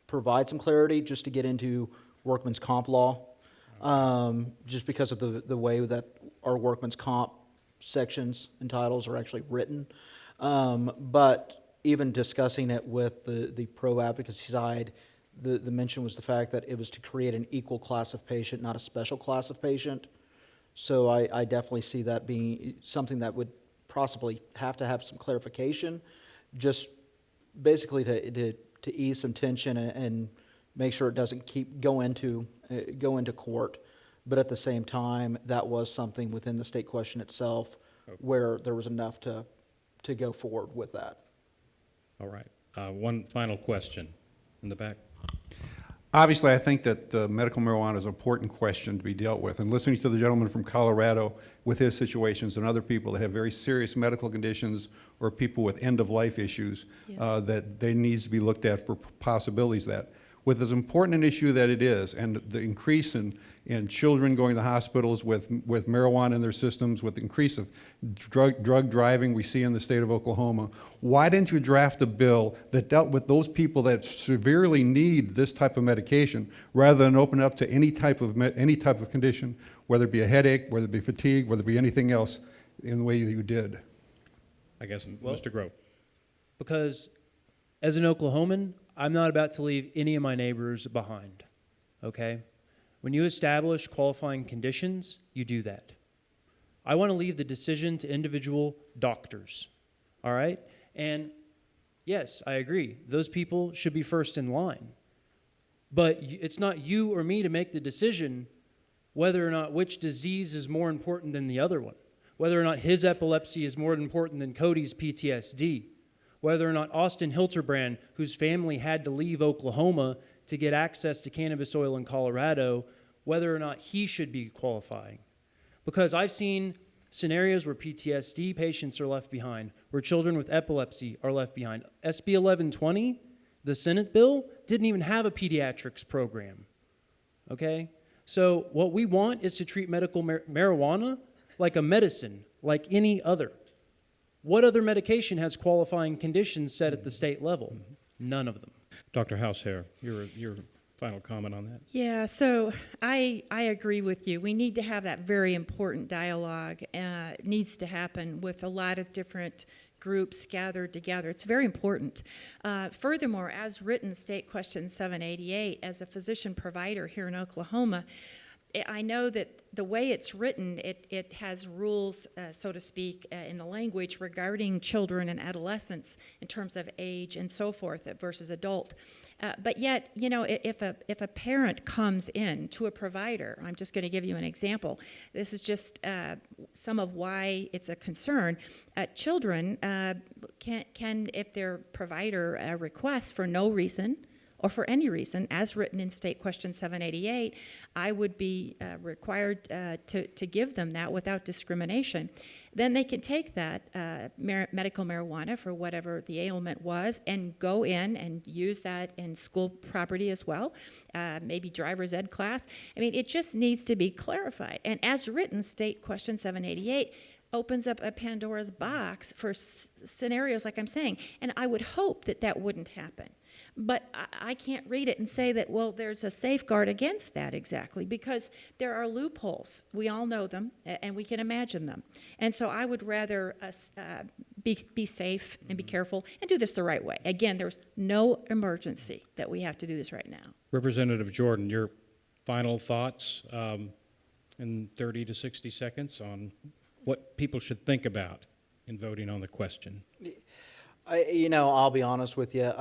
provide some clarity just to get into workman's comp law, just because of the way that our workman's comp sections and titles are actually written. But even discussing it with the pro-advocacy side, the mention was the fact that it was to create an equal class of patient, not a special class of patient. So I definitely see that being something that would possibly have to have some clarification, just basically to ease some tension and make sure it doesn't go into court. But at the same time, that was something within the state question itself where there was enough to go forward with that. All right. One final question in the back. Obviously, I think that medical marijuana is an important question to be dealt with. And listening to the gentleman from Colorado with his situations and other people that have very serious medical conditions or people with end-of-life issues, that they needs to be looked at for possibilities that. With as important an issue that it is, and the increase in children going to hospitals with marijuana in their systems, with the increase of drug driving we see in the state of Oklahoma, why didn't you draft a bill that dealt with those people that severely need this type of medication, rather than open up to any type of condition, whether it be a headache, whether it be fatigue, whether it be anything else, in the way that you did? I guess, Well, Mr. Grove. Because as an Oklahoman, I'm not about to leave any of my neighbors behind, okay? When you establish qualifying conditions, you do that. I want to leave the decision to individual doctors, all right? And yes, I agree. Those people should be first in line. But it's not you or me to make the decision whether or not which disease is more important than the other one, whether or not his epilepsy is more important than Cody's PTSD, whether or not Austin Hilterbrand, whose family had to leave Oklahoma to get access to cannabis oil in Colorado, whether or not he should be qualifying. Because I've seen scenarios where PTSD patients are left behind, where children with epilepsy are left behind. SB 1120, the Senate bill, didn't even have a pediatrics program, okay? So what we want is to treat medical marijuana like a medicine, like any other. What other medication has qualifying conditions set at the state level? None of them. Dr. Hausheer, your final comment on that? Yeah, so I agree with you. We need to have that very important dialogue. It needs to happen with a lot of different groups gathered together. It's very important. Furthermore, as written, State Question 788, as a physician provider here in Oklahoma, I know that the way it's written, it has rules, so to speak, in the language regarding children and adolescents in terms of age and so forth versus adult. But yet, you know, if a parent comes in to a provider, I'm just going to give you an example. This is just some of why it's a concern. Children can, if their provider requests for no reason, or for any reason, as written in State Question 788, I would be required to give them that without discrimination. Then they can take that medical marijuana for whatever the ailment was and go in and use that in school property as well, maybe driver's ed class. I mean, it just needs to be clarified. And as written, State Question 788 opens up a Pandora's box for scenarios like I'm saying. And I would hope that that wouldn't happen. But I can't read it and say that, well, there's a safeguard against that exactly, because there are loopholes. We all know them, and we can imagine them. And so I would rather us be safe and be careful and do this the right way. Again, there's no emergency that we have to do this right now. Representative Jordan, your final thoughts in 30 to 60 seconds on what people should think about in voting on the question. I'll be honest with you.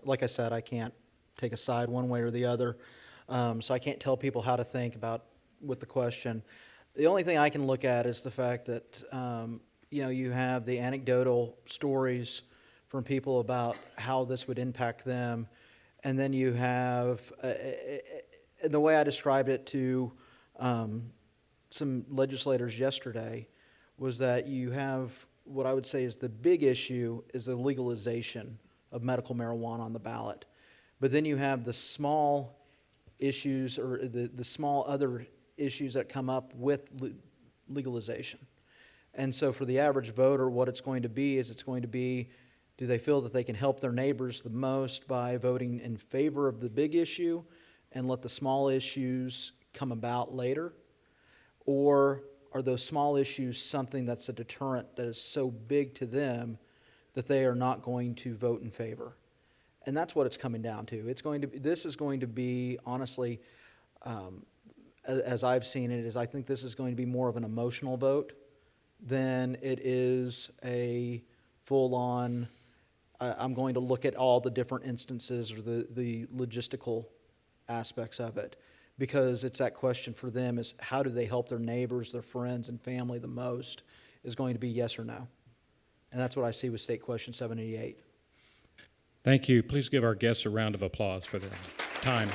Like I said, I can't take a side one way or the other. So I can't tell people how to think about with the question. The only thing I can look at is the fact that, you have the anecdotal stories from people about how this would impact them. And then you have, the way I described it to some legislators yesterday was that you have what I would say is the big issue is the legalization of medical marijuana on the ballot. But then you have the small issues or the small other issues that come up with legalization. And so for the average voter, what it's going to be is it's going to be, do they feel that they can help their neighbors the most by voting in favor of the big issue and let the small issues come about later? Or are those small issues something that's a deterrent that is so big to them that they are not going to vote in favor? And that's what it's coming down to. This is going to be, honestly, as I've seen it, is I think this is going to be more of an emotional vote than it is a full-on, I'm going to look at all the different instances or the logistical aspects of it. Because it's that question for them is how do they help their neighbors, their friends, and family the most is going to be yes or no. And that's what I see with State Question 788. Thank you. Please give our guests a round of applause for their time.